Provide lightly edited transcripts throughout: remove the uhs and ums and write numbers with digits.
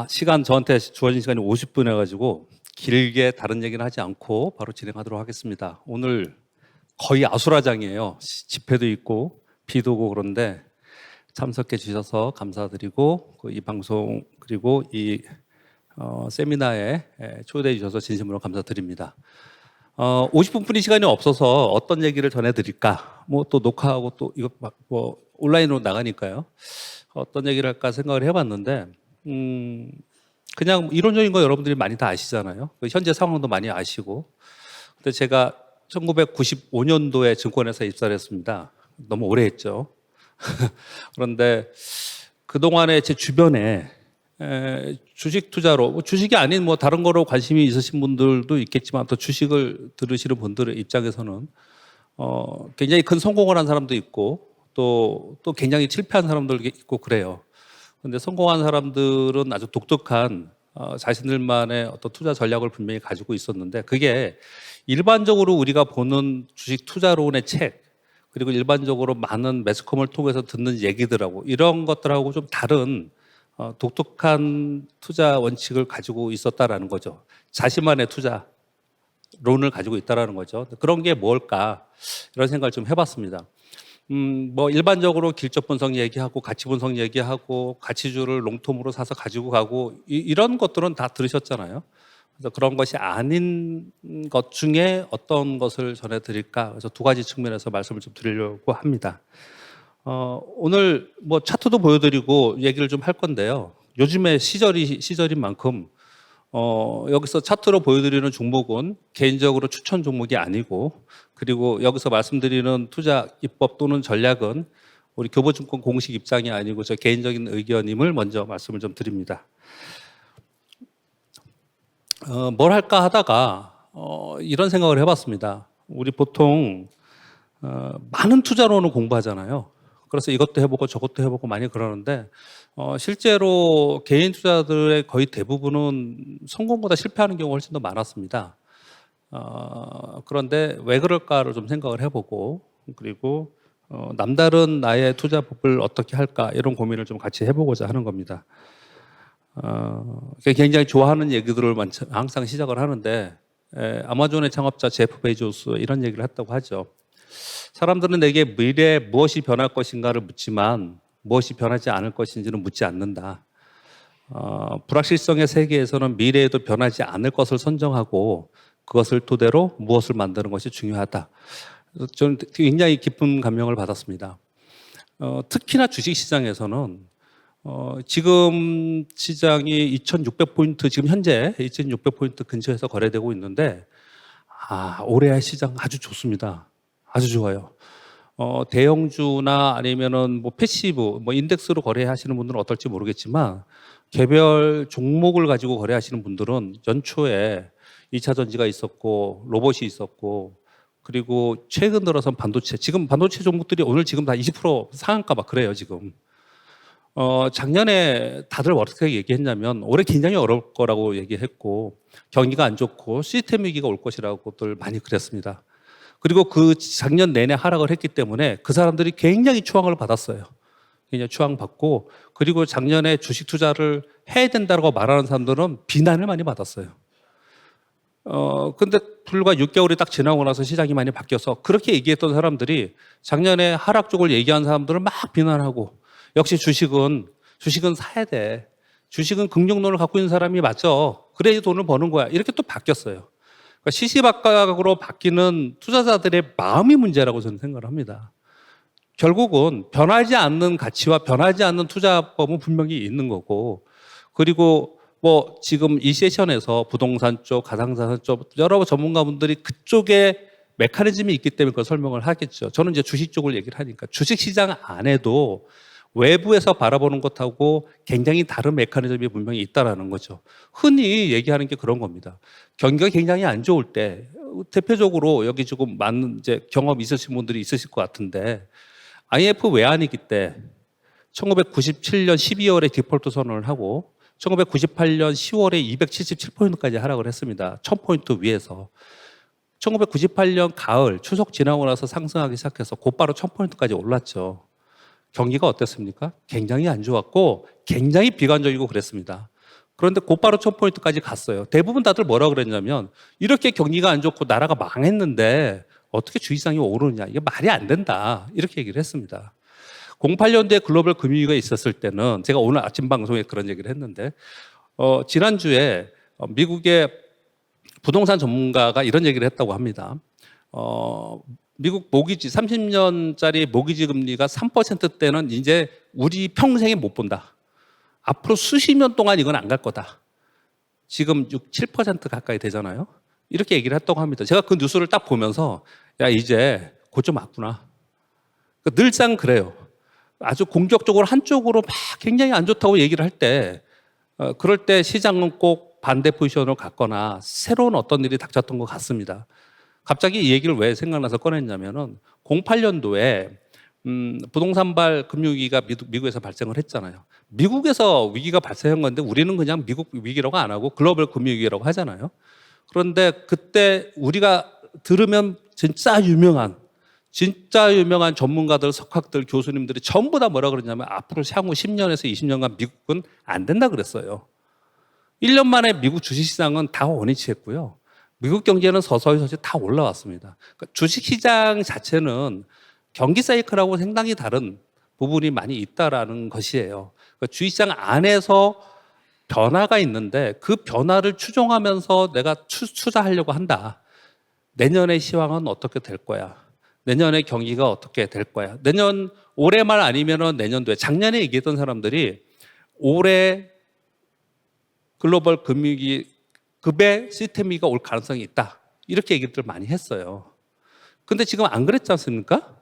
시간 저한테 주어진 시간이 50분 해가지고 길게 다른 얘기는 하지 않고 바로 진행하도록 하겠습니다. 오늘 거의 아수라장이에요. 집회도 있고 비도 오고 그런데 참석해 주셔서 감사드리고 이 방송 그리고 이 세미나에 초대해 주셔서 진심으로 감사드립니다. 50분뿐이 시간이 없어서 어떤 얘기를 전해드릴까? 뭐 또 녹화하고 또 이거 뭐 온라인으로 나가니까요. 어떤 얘기를 할까 생각을 해봤는데 그냥 이론적인 거 여러분들이 많이 다 아시잖아요. 현재 상황도 많이 아시고. 근데 제가 1995년도에 증권회사에 입사를 했습니다. 너무 오래 했죠. 그런데 그동안에 제 주변에 주식 투자로 주식이 아닌 뭐 다른 거로 관심이 있으신 분들도 있겠지만 또 주식을 들으시는 분들의 입장에서는 굉장히 큰 성공을 한 사람도 있고 또 굉장히 실패한 사람들도 있고 그래요. 근데 성공한 사람들은 아주 독특한 자신들만의 어떤 투자 전략을 분명히 가지고 있었는데 그게 일반적으로 우리가 보는 주식 투자론의 책 그리고 일반적으로 많은 매스컴을 통해서 듣는 얘기들하고 이런 것들하고 좀 다른 독특한 투자 원칙을 가지고 있었다라는 거죠. 자신만의 투자론을 가지고 있다라는 거죠. 그런 게 뭘까 이런 생각을 좀 해봤습니다. 뭐 일반적으로 길적 분석 얘기하고 가치 분석 얘기하고 가치주를 롱텀으로 사서 가지고 가고 이런 것들은 다 들으셨잖아요. 그래서 그런 것이 아닌 것 중에 어떤 것을 전해드릴까? 그래서 두 가지 측면에서 말씀을 좀 드리려고 합니다. 오늘 뭐 차트도 보여드리고 얘기를 좀 할 건데요. 요즘에 시절인 만큼 여기서 차트로 보여드리는 종목은 개인적으로 추천 종목이 아니고 그리고 여기서 말씀드리는 투자 입법 또는 전략은 우리 교보증권 공식 입장이 아니고 저 개인적인 의견임을 먼저 말씀을 좀 드립니다. 뭘 할까 하다가 이런 생각을 해봤습니다. 우리 보통 많은 투자론을 공부하잖아요. 그래서 이것도 해보고 저것도 해보고 많이 그러는데 실제로 개인 투자들의 거의 대부분은 성공보다 실패하는 경우가 훨씬 더 많았습니다. 그런데 왜 그럴까를 좀 생각을 해보고 그리고 남다른 나의 투자법을 어떻게 할까 이런 고민을 좀 같이 해보고자 하는 겁니다. 굉장히 좋아하는 얘기들을 항상 시작을 하는데 아마존의 창업자 제프 베조스 이런 얘기를 했다고 하죠. 사람들은 내게 미래에 무엇이 변할 것인가를 묻지만 무엇이 변하지 않을 것인지는 묻지 않는다. 불확실성의 세계에서는 미래에도 변하지 않을 것을 선정하고 그것을 토대로 무엇을 만드는 것이 중요하다. 저는 굉장히 깊은 감명을 받았습니다. 특히나 주식시장에서는 지금 시장이 2600포인트, 지금 현재 2600포인트 근처에서 거래되고 있는데 올해 시장 아주 좋습니다. 아주 좋아요. 대형주나 아니면은 뭐 패시브, 뭐 인덱스로 거래하시는 분들은 어떨지 모르겠지만 개별 종목을 가지고 거래하시는 분들은 연초에 2차 전지가 있었고 로봇이 있었고 그리고 최근 들어선 반도체, 지금 반도체 종목들이 오늘 지금 다 20% 상한가 막 그래요 지금. 작년에 다들 어떻게 얘기했냐면 올해 굉장히 어려울 거라고 얘기했고 경기가 안 좋고 시스템 위기가 올 것이라고들 많이 그랬습니다. 그리고 그 작년 내내 하락을 했기 때문에 그 사람들이 굉장히 추앙을 받았어요. 굉장히 추앙받고 그리고 작년에 주식 투자를 해야 된다고 말하는 사람들은 비난을 많이 받았어요. 근데 불과 6개월이 딱 지나고 나서 시장이 많이 바뀌어서 그렇게 얘기했던 사람들이 작년에 하락 쪽을 얘기한 사람들을 막 비난하고 역시 주식은 사야 돼. 주식은 긍정론을 갖고 있는 사람이 맞죠. 그래야 돈을 버는 거야. 이렇게 또 바뀌었어요. 그러니까 시시각각으로 바뀌는 투자자들의 마음이 문제라고 저는 생각을 합니다. 결국은 변하지 않는 가치와 변하지 않는 투자법은 분명히 있는 거고 그리고 뭐 지금 이 세션에서 부동산 쪽, 가상자산 쪽 여러 전문가분들이 그쪽에 메커니즘이 있기 때문에 그걸 설명을 하겠죠. 저는 이제 주식 쪽을 얘기를 하니까 주식 시장 안에도 외부에서 바라보는 것하고 굉장히 다른 메커니즘이 분명히 있다라는 거죠. 흔히 얘기하는 게 그런 겁니다. 경기가 굉장히 안 좋을 때 대표적으로 여기 지금 많은 이제 경험 있으신 분들이 있으실 것 같은데 IMF 외환위기 때 1997년 12월에 디폴트 선언을 하고 1998년 10월에 277포인트까지 하락을 했습니다. 1000포인트 위에서. 1998년 가을 추석 지나고 나서 상승하기 시작해서 곧바로 1000포인트까지 올랐죠. 경기가 어땠습니까? 굉장히 안 좋았고 굉장히 비관적이고 그랬습니다. 그런데 곧바로 1000포인트까지 갔어요. 대부분 다들 뭐라 그랬냐면 이렇게 경기가 안 좋고 나라가 망했는데 어떻게 주식시장이 오르느냐. 이게 말이 안 된다. 이렇게 얘기를 했습니다. 08년도에 글로벌 금융위기가 있었을 때는 제가 오늘 아침 방송에 그런 얘기를 했는데 지난주에 미국의 부동산 전문가가 이런 얘기를 했다고 합니다. 미국 모기지 30년짜리 모기지 금리가 3%대는 이제 우리 평생에 못 본다. 앞으로 수십 년 동안 이건 안 갈 거다. 지금 6, 7% 가까이 되잖아요. 이렇게 얘기를 했다고 합니다. 제가 그 뉴스를 딱 보면서 야 이제 고점 왔구나. 늘상 그래요. 아주 공격적으로 한쪽으로 막 굉장히 안 좋다고 얘기를 할 때 그럴 때 시장은 꼭 반대 포지션으로 갔거나 새로운 어떤 일이 닥쳤던 것 같습니다. 갑자기 이 얘기를 왜 생각나서 꺼냈냐면은 08년도에 부동산발 금융위기가 미국에서 발생을 했잖아요. 미국에서 위기가 발생한 건데 우리는 그냥 미국 위기라고 안 하고 글로벌 금융위기라고 하잖아요. 그런데 그때 우리가 들으면 진짜 유명한 전문가들, 석학들, 교수님들이 전부 다 뭐라 그러냐면 앞으로 향후 10년에서 20년간 미국은 안 된다 그랬어요. 1년 만에 미국 주식시장은 다 원위치했고요. 미국 경제는 서서히 다 올라왔습니다. 그러니까 주식시장 자체는 경기 사이클하고 상당히 다른 부분이 많이 있다라는 것이에요. 그러니까 주식시장 안에서 변화가 있는데 그 변화를 추종하면서 내가 투자하려고 한다. 내년의 시황은 어떻게 될 거야? 내년의 경기가 어떻게 될 거야? 올해 말 아니면 내년도에 작년에 얘기했던 사람들이 올해 글로벌 금융위기 급의 시스템 위기가 올 가능성이 있다. 이렇게 얘기들 많이 했어요. 근데 지금 안 그랬지 않습니까?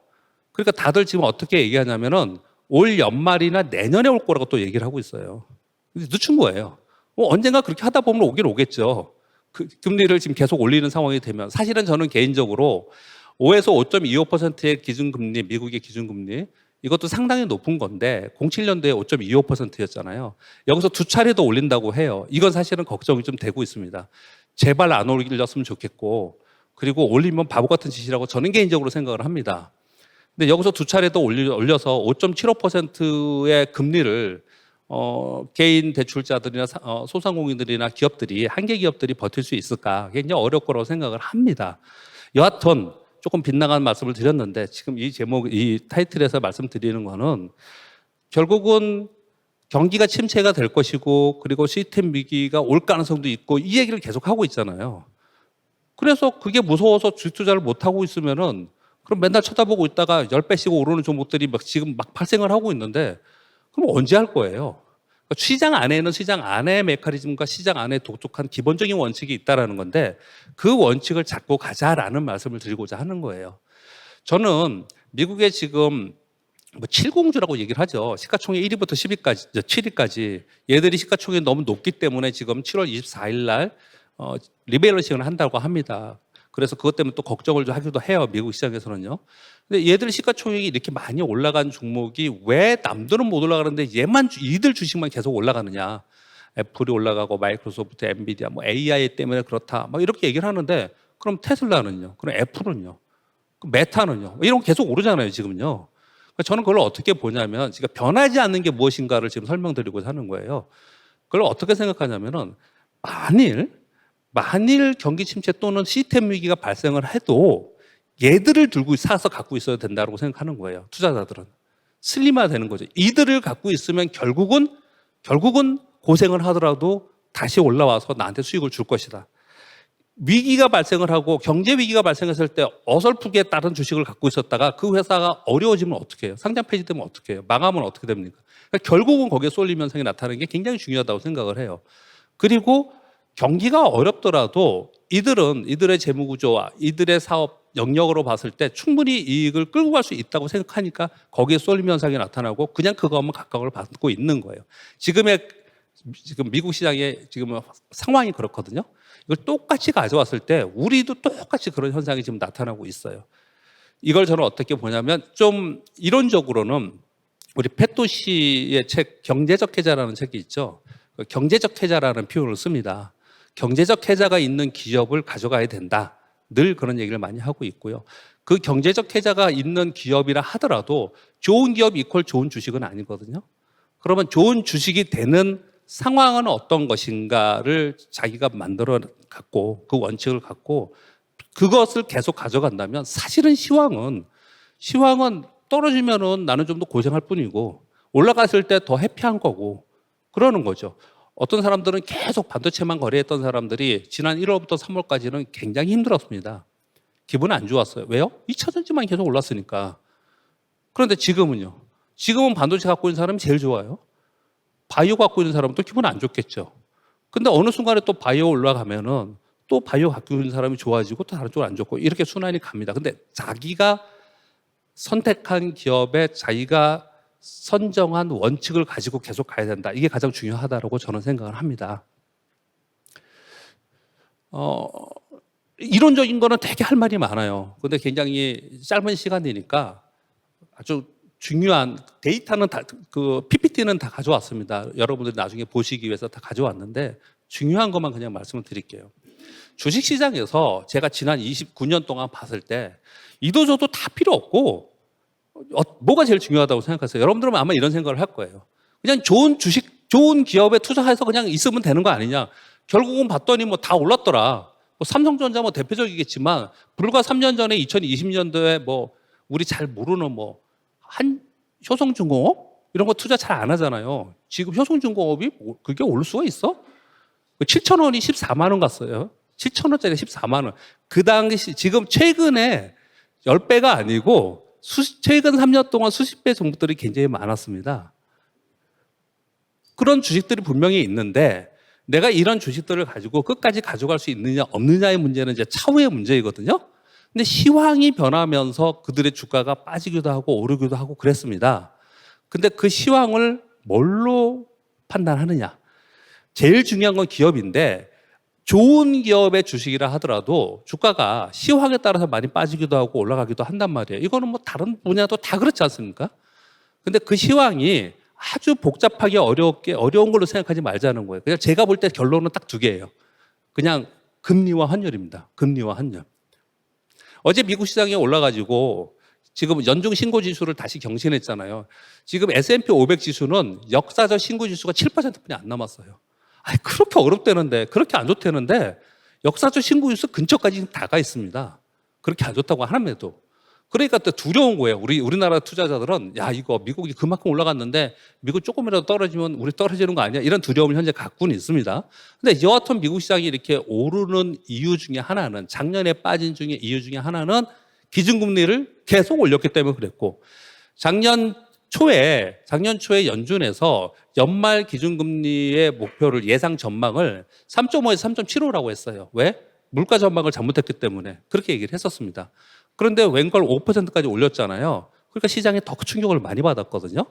그러니까 다들 지금 어떻게 얘기하냐면은 올 연말이나 내년에 올 거라고 또 얘기를 하고 있어요. 늦춘 거예요. 언젠가 그렇게 하다 보면 오긴 오겠죠. 금리를 지금 계속 올리는 상황이 되면 사실은 저는 개인적으로 5에서 5.25%의 기준금리, 미국의 기준금리 이것도 상당히 높은 건데 07년도에 5.25%였잖아요. 여기서 두 차례 더 올린다고 해요. 이건 사실은 걱정이 좀 되고 있습니다. 제발 안 올렸으면 좋겠고 그리고 올리면 바보 같은 짓이라고 저는 개인적으로 생각을 합니다. 근데 여기서 두 차례 더 올려서 5.75%의 금리를 개인 대출자들이나 소상공인들이나 기업들이 한계 기업들이 버틸 수 있을까 굉장히 어려울 거라고 생각을 합니다. 여하튼 조금 빗나간 말씀을 드렸는데 지금 이 타이틀에서 말씀드리는 거는 결국은 경기가 침체가 될 것이고 그리고 시스템 위기가 올 가능성도 있고 이 얘기를 계속 하고 있잖아요. 그래서 그게 무서워서 주식 투자를 못 하고 있으면은 그럼 맨날 쳐다보고 있다가 10배씩 오르는 종목들이 지금 막 발생을 하고 있는데 그럼 언제 할 거예요? 그러니까 시장 안에는 시장 안의 메커니즘과 시장 안에 독특한 기본적인 원칙이 있다라는 건데 그 원칙을 잡고 가자라는 말씀을 드리고자 하는 거예요. 저는 미국에 지금 7공주라고 얘기를 하죠. 시가총액 1위부터 10위까지, 7위까지 얘들이 시가총액이 너무 높기 때문에 지금 7월 24일 날 리밸런싱을 한다고 합니다. 그래서 그것 때문에 또 걱정을 좀 하기도 해요. 미국 시장에서는요. 근데 얘들 시가총액이 이렇게 많이 올라간 종목이 왜 남들은 못 올라가는데 이들 주식만 계속 올라가느냐. 애플이 올라가고 마이크로소프트, 엔비디아, AI 때문에 그렇다. 막 이렇게 얘기를 하는데 그럼 테슬라는요? 그럼 애플은요? 그럼 메타는요? 이런 거 계속 오르잖아요, 지금요. 그러니까 저는 그걸 어떻게 보냐면 지금 변하지 않는 게 무엇인가를 지금 설명드리고자 하는 거예요. 그걸 어떻게 생각하냐면은 만일 경기 침체 또는 시스템 위기가 발생을 해도 얘들을 들고 사서 갖고 있어야 된다고 생각하는 거예요. 투자자들은. 슬림화 되는 거죠. 이들을 갖고 있으면 결국은 고생을 하더라도 다시 올라와서 나한테 수익을 줄 것이다. 위기가 발생을 하고 경제 위기가 발생했을 때 어설프게 다른 주식을 갖고 있었다가 그 회사가 어려워지면 어떻게 해요? 상장 폐지되면 어떻게 해요? 망하면 어떻게 됩니까? 그러니까 결국은 거기에 쏠림 현상이 나타나는 게 굉장히 중요하다고 생각을 해요. 그리고 경기가 어렵더라도 이들의 재무구조와 이들의 사업 영역으로 봤을 때 충분히 이익을 끌고 갈 수 있다고 생각하니까 거기에 쏠림 현상이 나타나고 그냥 그거만 각광을 받고 있는 거예요. 지금 미국 시장의 지금 상황이 그렇거든요. 이걸 똑같이 가져왔을 때 우리도 똑같이 그런 현상이 지금 나타나고 있어요. 이걸 저는 어떻게 보냐면 좀 이론적으로는 우리 페토시의 책 경제적 해자라는 책이 있죠. 경제적 해자라는 표현을 씁니다. 경제적 해자가 있는 기업을 가져가야 된다. 늘 그런 얘기를 많이 하고 있고요. 그 경제적 해자가 있는 기업이라 하더라도 좋은 기업 이퀄 좋은 주식은 아니거든요. 그러면 좋은 주식이 되는 상황은 어떤 것인가를 자기가 만들어 갖고 그 원칙을 갖고 그것을 계속 가져간다면 사실은 시황은 떨어지면은 나는 좀 더 고생할 뿐이고 올라갔을 때 더 해피한 거고 그러는 거죠. 어떤 사람들은 계속 반도체만 거래했던 사람들이 지난 1월부터 3월까지는 굉장히 힘들었습니다. 기분이 안 좋았어요. 왜요? 2차 전지만 계속 올랐으니까. 그런데 지금은요. 지금은 반도체 갖고 있는 사람이 제일 좋아요. 바이오 갖고 있는 사람은 또 기분 안 좋겠죠. 근데 어느 순간에 또 바이오 올라가면은 또 바이오 갖고 있는 사람이 좋아지고 또 다른 쪽은 안 좋고 이렇게 순환이 갑니다. 근데 자기가 선택한 기업에 자기가 선정한 원칙을 가지고 계속 가야 된다. 이게 가장 중요하다고 저는 생각을 합니다. 이론적인 거는 되게 할 말이 많아요. 근데 굉장히 짧은 시간이니까 아주 중요한 데이터는 다, PPT는 다 가져왔습니다. 여러분들이 나중에 보시기 위해서 다 가져왔는데 중요한 것만 그냥 말씀을 드릴게요. 주식시장에서 제가 지난 29년 동안 봤을 때 이도저도 다 필요 없고 뭐가 제일 중요하다고 생각하세요? 여러분들은 아마 이런 생각을 할 거예요. 그냥 좋은 기업에 투자해서 그냥 있으면 되는 거 아니냐. 결국은 봤더니 뭐 다 올랐더라. 뭐 삼성전자 뭐 대표적이겠지만 불과 3년 전에 2020년도에 뭐 우리 잘 모르는 뭐 효성중공업 이런 거 투자 잘 안 하잖아요. 지금 효성중공업이 그게 올 수가 있어? 7천 원이 14만 원 갔어요. 7천 원짜리 14만 원. 그 당시 지금 최근에 10배가 아니고 최근 3년 동안 수십 배 정도들이 굉장히 많았습니다. 그런 주식들이 분명히 있는데 내가 이런 주식들을 가지고 끝까지 가져갈 수 있느냐 없느냐의 문제는 이제 차후의 문제이거든요. 근데 시황이 변하면서 그들의 주가가 빠지기도 하고 오르기도 하고 그랬습니다. 근데 그 시황을 뭘로 판단하느냐? 제일 중요한 건 기업인데 좋은 기업의 주식이라 하더라도 주가가 시황에 따라서 많이 빠지기도 하고 올라가기도 한단 말이에요. 이거는 뭐 다른 분야도 다 그렇지 않습니까? 근데 그 시황이 아주 복잡하게 어려운 걸로 생각하지 말자는 거예요. 그냥 제가 볼 때 결론은 딱 두 개예요. 그냥 금리와 환율입니다. 금리와 환율. 어제 미국 시장에 올라가지고 지금 연중 신고 지수를 다시 경신했잖아요. 지금 S&P 500 지수는 역사적 신고 지수가 7%뿐이 안 남았어요. 아니, 그렇게 어렵다는데, 그렇게 안 좋다는데, 역사적 신고 지수 근처까지 다가 있습니다. 그렇게 안 좋다고 하는데도. 그러니까 또 두려운 거예요. 우리나라 투자자들은, 야, 이거 미국이 그만큼 올라갔는데, 미국 조금이라도 떨어지면 우리 떨어지는 거 아니야? 이런 두려움을 현재 갖고는 있습니다. 근데 여하튼 미국 시장이 이렇게 오르는 이유 중에 하나는, 작년에 빠진 중에 이유 중에 하나는 기준금리를 계속 올렸기 때문에 그랬고, 작년 초에 연준에서 연말 기준금리의 목표를 예상 전망을 3.5에서 3.75라고 했어요. 왜? 물가 전망을 잘못했기 때문에 그렇게 얘기를 했었습니다. 그런데 웬걸 5%까지 올렸잖아요. 그러니까 시장에 더 충격을 많이 받았거든요.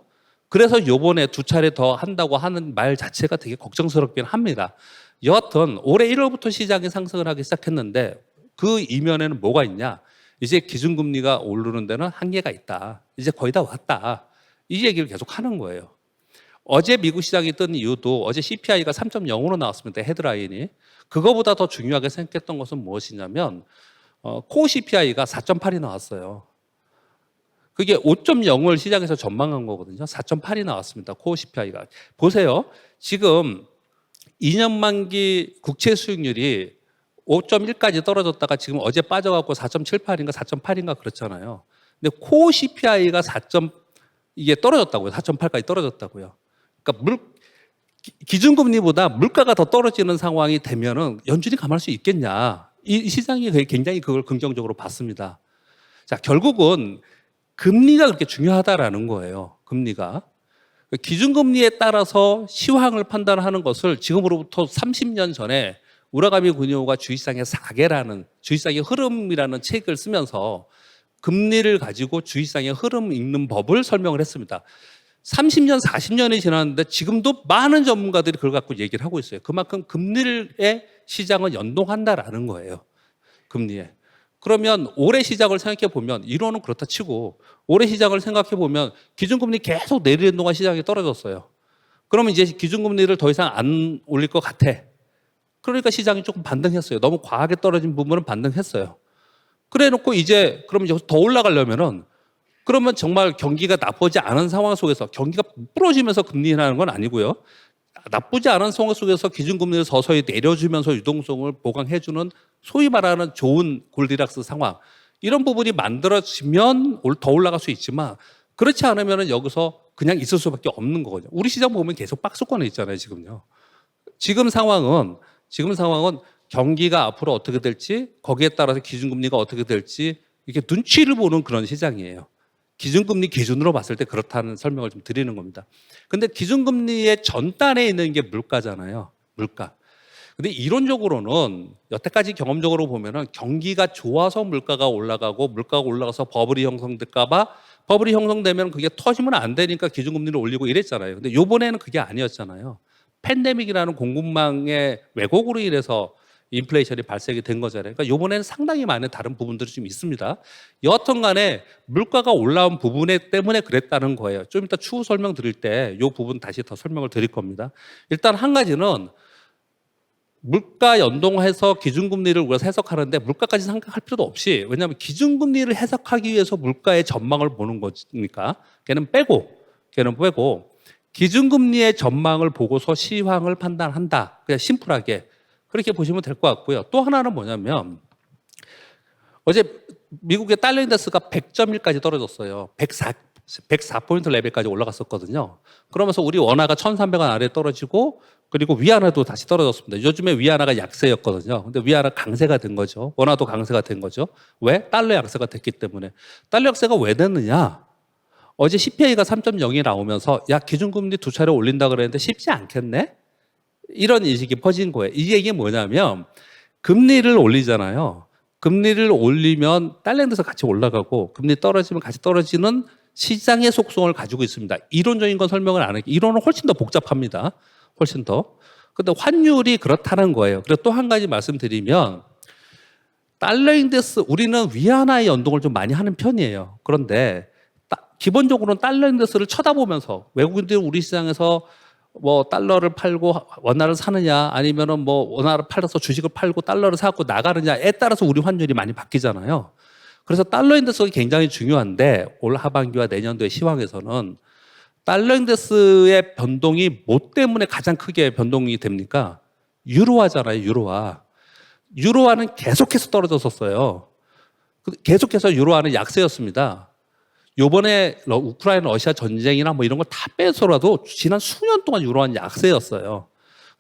그래서 요번에 두 차례 더 한다고 하는 말 자체가 되게 걱정스럽긴 합니다. 여하튼 올해 1월부터 시장이 상승을 하기 시작했는데 그 이면에는 뭐가 있냐? 이제 기준금리가 오르는 데는 한계가 있다. 이제 거의 다 왔다. 이 얘기를 계속 하는 거예요. 어제 미국 시장이 뜬 이유도 어제 CPI가 3.0으로 나왔습니다. 헤드라인이. 그거보다 더 중요하게 생각했던 것은 무엇이냐면 코어 CPI가 4.8이 나왔어요. 그게 5.0을 시장에서 전망한 거거든요. 4.8이 나왔습니다. 코어 CPI가. 보세요. 지금 2년 만기 국채 수익률이 5.1까지 떨어졌다가 지금 어제 빠져갖고 4.78인가 4.8인가 그렇잖아요. 근데 코어 CPI가 이게 떨어졌다고요. 4.8까지 떨어졌다고요. 그러니까 기준금리보다 물가가 더 떨어지는 상황이 되면은 연준이 감할 수 있겠냐. 이 시장이 굉장히 그걸 긍정적으로 봤습니다. 자, 결국은 금리가 그렇게 중요하다라는 거예요. 금리가. 기준금리에 따라서 시황을 판단하는 것을 지금으로부터 30년 전에 우라가미 군요가 주식시장의 주식시장의 흐름이라는 책을 쓰면서 금리를 가지고 주식시장의 흐름 읽는 법을 설명을 했습니다. 30년, 40년이 지났는데 지금도 많은 전문가들이 그걸 갖고 얘기를 하고 있어요. 그만큼 금리의 시장은 연동한다라는 거예요. 금리에. 그러면 올해 시장을 생각해 보면 이론은 그렇다 치고 올해 시장을 생각해 보면 기준금리 계속 내리는 동안 시장이 떨어졌어요. 그러면 이제 기준금리를 더 이상 안 올릴 것 같아. 그러니까 시장이 조금 반등했어요. 너무 과하게 떨어진 부분은 반등했어요. 그래 놓고 이제 그러면 여기서 더 올라가려면은 그러면 정말 경기가 나쁘지 않은 상황 속에서 경기가 부러지면서 금리 인하는 건 아니고요. 나쁘지 않은 상황 속에서 기준금리를 서서히 내려주면서 유동성을 보강해주는 소위 말하는 좋은 골디락스 상황, 이런 부분이 만들어지면 더 올라갈 수 있지만 그렇지 않으면 여기서 그냥 있을 수밖에 없는 거거든요. 우리 시장 보면 계속 박스권에 있잖아요, 지금요. 지금 상황은 경기가 앞으로 어떻게 될지, 거기에 따라서 기준금리가 어떻게 될지 이렇게 눈치를 보는 그런 시장이에요. 기준금리 기준으로 봤을 때 그렇다는 설명을 좀 드리는 겁니다. 근데 기준금리의 전단에 있는 게 물가잖아요. 물가. 근데 이론적으로는 여태까지 경험적으로 보면은 경기가 좋아서 물가가 올라가고 물가가 올라가서 버블이 형성될까봐 버블이 형성되면 그게 터지면 안 되니까 기준금리를 올리고 이랬잖아요. 근데 요번에는 그게 아니었잖아요. 팬데믹이라는 공급망의 왜곡으로 인해서 인플레이션이 발생이 된 거잖아요. 그러니까 이번에는 상당히 많은 다른 부분들이 좀 있습니다. 여하튼 간에 물가가 올라온 부분 때문에 그랬다는 거예요. 좀 이따 추후 설명 드릴 때 이 부분 다시 더 설명을 드릴 겁니다. 일단 한 가지는 물가 연동해서 기준금리를 우리가 해석하는데 물가까지 생각할 필요도 없이, 왜냐하면 기준금리를 해석하기 위해서 물가의 전망을 보는 거니까 걔는 빼고 기준금리의 전망을 보고서 시황을 판단한다. 그냥 심플하게 그렇게 보시면 될 것 같고요. 또 하나는 뭐냐면 어제 미국의 달러 인덱스가 100.1까지 떨어졌어요. 104포인트 레벨까지 올라갔었거든요. 그러면서 우리 원화가 1,300원 아래 떨어지고 그리고 위안화도 다시 떨어졌습니다. 요즘에 위안화가 약세였거든요. 근데 위안화 강세가 된 거죠. 원화도 강세가 된 거죠. 왜? 달러 약세가 됐기 때문에. 달러 약세가 왜 됐느냐? 어제 CPI가 3.0이 나오면서 야, 기준금리 2차례 올린다 그랬는데 쉽지 않겠네? 이런 인식이 퍼진 거예요. 이 얘기 뭐냐면 금리를 올리잖아요. 금리를 올리면 달러인데서 같이 올라가고 금리 떨어지면 같이 떨어지는 시장의 속성을 가지고 있습니다. 이론적인 건 설명을 안 할게요. 이론은 훨씬 더 복잡합니다. 훨씬 더. 근데 환율이 그렇다는 거예요. 그리고 또 한 가지 말씀드리면 달러 인덱스, 우리는 위안화의 연동을 좀 많이 하는 편이에요. 그런데 기본적으로는 달러 인덱스를 쳐다보면서 외국인들이 우리 시장에서 뭐 달러를 팔고 원화를 사느냐 아니면은 뭐 원화를 팔아서 주식을 팔고 달러를 사고 나가느냐에 따라서 우리 환율이 많이 바뀌잖아요. 그래서 달러 인덱스가 굉장히 중요한데 올 하반기와 내년도의 시황에서는 달러 인덱스의 변동이 뭐 때문에 가장 크게 변동이 됩니까? 유로화잖아요, 유로화. 유로화는 계속해서 떨어졌었어요. 계속해서 유로화는 약세였습니다. 요번에 우크라이나 러시아 전쟁이나 뭐 이런 걸 다 빼서라도 지난 수년 동안 유로화는 약세였어요.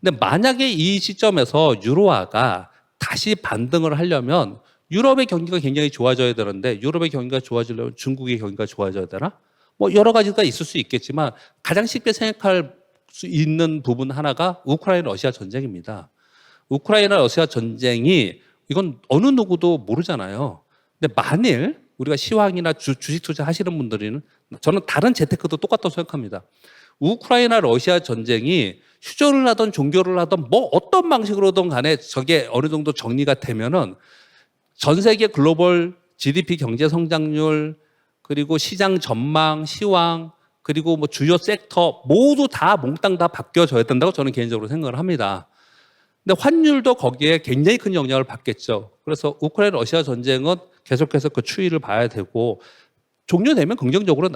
근데 만약에 이 시점에서 유로화가 다시 반등을 하려면 유럽의 경기가 굉장히 좋아져야 되는데 유럽의 경기가 좋아지려면 중국의 경기가 좋아져야 되나? 뭐 여러 가지가 있을 수 있겠지만 가장 쉽게 생각할 수 있는 부분 하나가 우크라이나 러시아 전쟁입니다. 우크라이나 러시아 전쟁이 이건 어느 누구도 모르잖아요. 근데 만일 우리가 시황이나 주식 투자 하시는 분들은 저는 다른 재테크도 똑같다고 생각합니다. 우크라이나 러시아 전쟁이 휴전을 하던 종교를 하던 뭐 어떤 방식으로든 간에 저게 어느 정도 정리가 되면은 전 세계 글로벌 GDP 경제 성장률 그리고 시장 전망, 시황 그리고 뭐 주요 섹터 모두 다 몽땅 다 바뀌어져야 된다고 저는 개인적으로 생각을 합니다. 근데 환율도 거기에 굉장히 큰 영향을 받겠죠. 그래서 우크라이나 러시아 전쟁은 계속해서 그 추이를 봐야 되고 종료되면 긍정적으로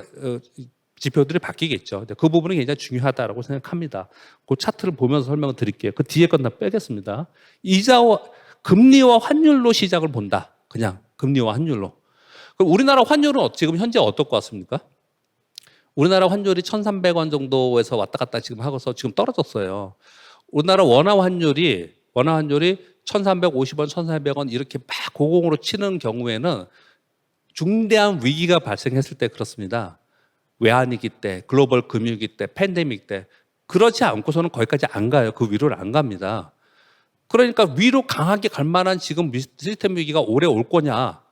지표들이 바뀌겠죠. 그 부분은 굉장히 중요하다고 생각합니다. 그 차트를 보면서 설명을 드릴게요. 그 뒤에 건 다 빼겠습니다. 이자와 금리와 환율로 시작을 본다. 그냥 금리와 환율로. 그럼 우리나라 환율은 지금 현재 어떨 것 같습니까? 우리나라 환율이 1,300원 정도에서 왔다 갔다 지금 하고서 지금 떨어졌어요. 우리나라 원화 환율이 1,350원, 1,400원 이렇게 막 고공으로 치는 경우에는 중대한 위기가 발생했을 때 그렇습니다. 외환위기 때, 글로벌 금융위기 때, 팬데믹 때 그렇지 않고서는 거기까지 안 가요. 그 위로를 안 갑니다. 그러니까 위로 강하게 갈 만한 지금 시스템 위기가 오래 올 거냐?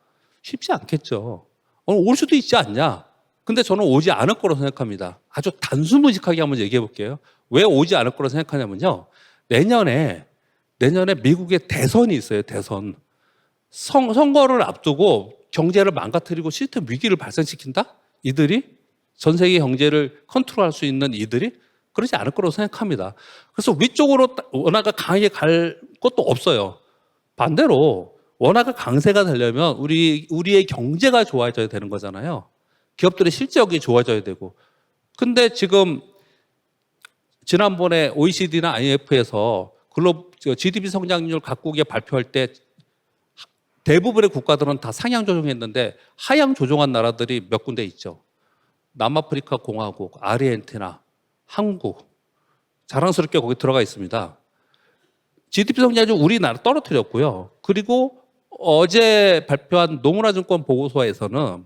쉽지 않겠죠. 올 수도 있지 않냐? 근데 저는 오지 않을 거라고 생각합니다. 아주 단순무직하게 한번 얘기해 볼게요. 왜 오지 않을 거라고 생각하냐면요. 내년에 미국의 대선이 있어요. 대선. 선거를 앞두고 경제를 망가뜨리고 시스템 위기를 발생시킨다? 이들이? 전 세계 경제를 컨트롤할 수 있는 이들이? 그러지 않을 거라고 생각합니다. 그래서 위쪽으로 원화가 강하게 갈 것도 없어요. 반대로 원화가 강세가 되려면 우리의 경제가 좋아져야 되는 거잖아요. 기업들의 실적이 좋아져야 되고. 근데 지금 지난번에 OECD나 IMF에서 GDP 성장률 각국에 발표할 때 대부분의 국가들은 다 상향 조정했는데 하향 조정한 나라들이 몇 군데 있죠. 남아프리카 공화국, 아르헨티나, 한국 자랑스럽게 거기 들어가 있습니다. GDP 성장률 우리나라 떨어뜨렸고요. 그리고 어제 발표한 노무라증권 보고서에서는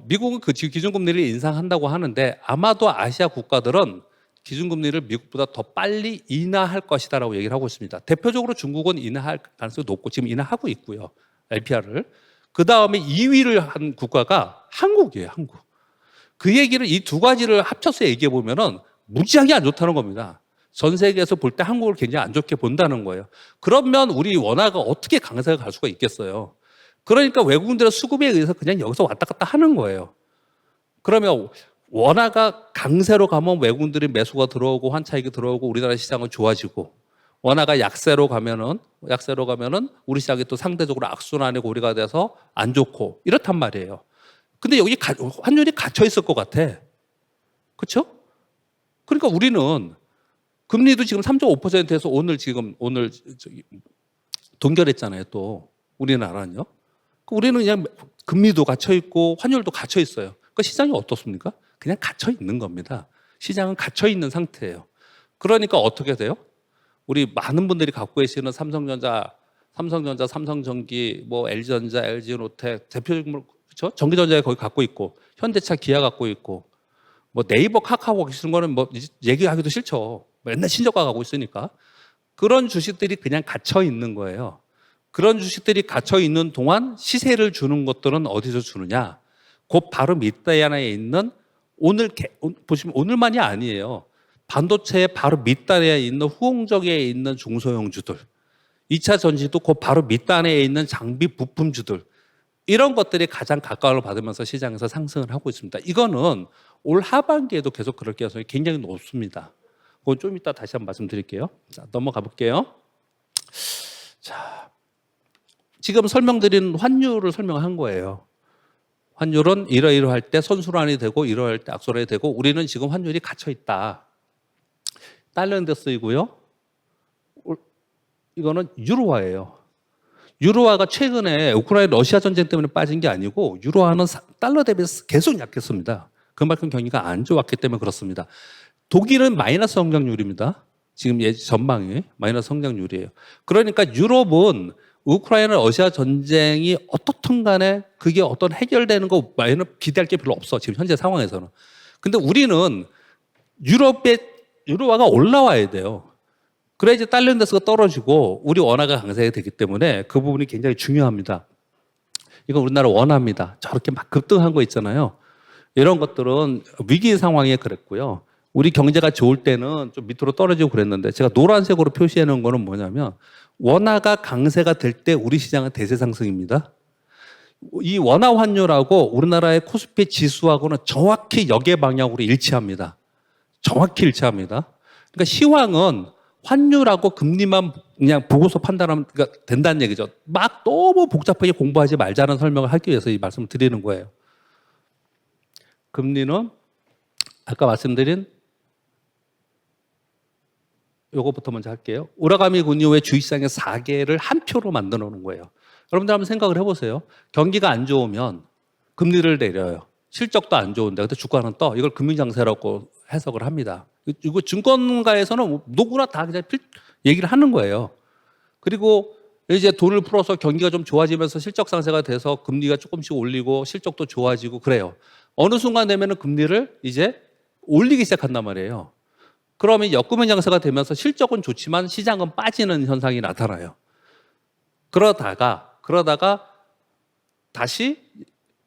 미국은 그 기준금리를 인상한다고 하는데 아마도 아시아 국가들은 기준금리를 미국보다 더 빨리 인하할 것이다라고 얘기를 하고 있습니다. 대표적으로 중국은 인하할 가능성이 높고 지금 인하하고 있고요. LPR을. 그 다음에 2위를 한 국가가 한국이에요. 한국. 그 얘기를 이 두 가지를 합쳐서 얘기해 보면은 무지하게 안 좋다는 겁니다. 전 세계에서 볼 때 한국을 굉장히 안 좋게 본다는 거예요. 그러면 우리 원화가 어떻게 강세가 갈 수가 있겠어요. 그러니까 외국인들의 수급에 의해서 그냥 여기서 왔다 갔다 하는 거예요. 그러면 원화가 강세로 가면 외국인들이 매수가 들어오고 환차익이 들어오고 우리나라 시장은 좋아지고 원화가 약세로 가면은 우리 시장이 또 상대적으로 악순환의 고리가 돼서 안 좋고 이렇단 말이에요. 근데 여기 환율이 갇혀 있을 것 같아. 그렇죠? 그러니까 우리는 금리도 지금 3.5%에서 오늘 동결했잖아요. 또 우리나라는요. 우리는 그냥 금리도 갇혀 있고 환율도 갇혀 있어요. 그러니까 시장이 어떻습니까? 그냥 갇혀 있는 겁니다. 시장은 갇혀 있는 상태예요. 그러니까 어떻게 돼요? 우리 많은 분들이 갖고 계시는 삼성전자, 삼성전기, 뭐 LG전자, LG노텍 대표적으로 그렇죠? 전기전자에 거기 갖고 있고 현대차, 기아 갖고 있고 뭐 네이버, 카카오 쓰는 거는 뭐 얘기하기도 싫죠. 맨날 신저가 가고 있으니까 그런 주식들이 그냥 갇혀 있는 거예요. 그런 주식들이 갇혀 있는 동안 시세를 주는 것들은 어디서 주느냐? 곧 바로 밑단에 있는 보시면 오늘만이 아니에요. 반도체의 바로 밑단에 있는 후공정에 있는 중소형주들, 2차 전지도 곧 바로 밑단에 있는 장비 부품주들 이런 것들이 가장 각광을 받으면서 시장에서 상승을 하고 있습니다. 이거는 올 하반기에도 계속 그럴 가능성이 굉장히 높습니다. 그건 좀 이따 다시 한번 말씀드릴게요. 자, 넘어가 볼게요. 자, 지금 설명드린 환율을 설명한 거예요. 환율은 이러이러할 때 선순환이 되고 이러할 때 악순환이 되고 우리는 지금 환율이 갇혀 있다. 달러인덱스이고요. 이거는 유로화예요. 유로화가 최근에 우크라이나 러시아 전쟁 때문에 빠진 게 아니고 유로화는 달러 대비해서 계속 약했습니다. 그만큼 경기가 안 좋았기 때문에 그렇습니다. 독일은 마이너스 성장률입니다. 지금 전망이 마이너스 성장률이에요. 그러니까 유럽은 우크라이나 러시아 전쟁이 어떻든 간에 그게 어떤 해결되는 거 말고는 기대할 게 별로 없어. 지금 현재 상황에서는. 근데 우리는 유럽의 유로화가 올라와야 돼요. 그래야지 달러 인덱스가 떨어지고 우리 원화가 강세가 되기 때문에 그 부분이 굉장히 중요합니다. 이건 우리나라 원화입니다. 저렇게 막 급등한 거 있잖아요. 이런 것들은 위기 상황에 그랬고요. 우리 경제가 좋을 때는 좀 밑으로 떨어지고 그랬는데 제가 노란색으로 표시해 놓은 거는 뭐냐면 원화가 강세가 될 때 우리 시장은 대세 상승입니다. 이 원화 환율하고 우리나라의 코스피 지수하고는 정확히 역의 방향으로 일치합니다. 정확히 일치합니다. 그러니까 시황은 환율하고 금리만 그냥 보고서 판단하면 된다는 얘기죠. 막 너무 복잡하게 공부하지 말자는 설명을 하기 위해서 이 말씀을 드리는 거예요. 금리는 아까 말씀드린 요거부터 먼저 할게요. 우라가미 군요의 주식시장의 4개를 한 표로 만들어 놓은 거예요. 여러분들 한번 생각을 해보세요. 경기가 안 좋으면 금리를 내려요. 실적도 안 좋은데 근데 주가는 떠. 이걸 금융장세라고 해석을 합니다. 이거 증권가에서는 누구나 다 그냥 얘기를 하는 거예요. 그리고 이제 돈을 풀어서 경기가 좀 좋아지면서 실적 상세가 돼서 금리가 조금씩 올리고 실적도 좋아지고 그래요. 어느 순간 되면은 금리를 이제 올리기 시작한단 말이에요. 그러면 역금융 장세가 되면서 실적은 좋지만 시장은 빠지는 현상이 나타나요. 그러다가 다시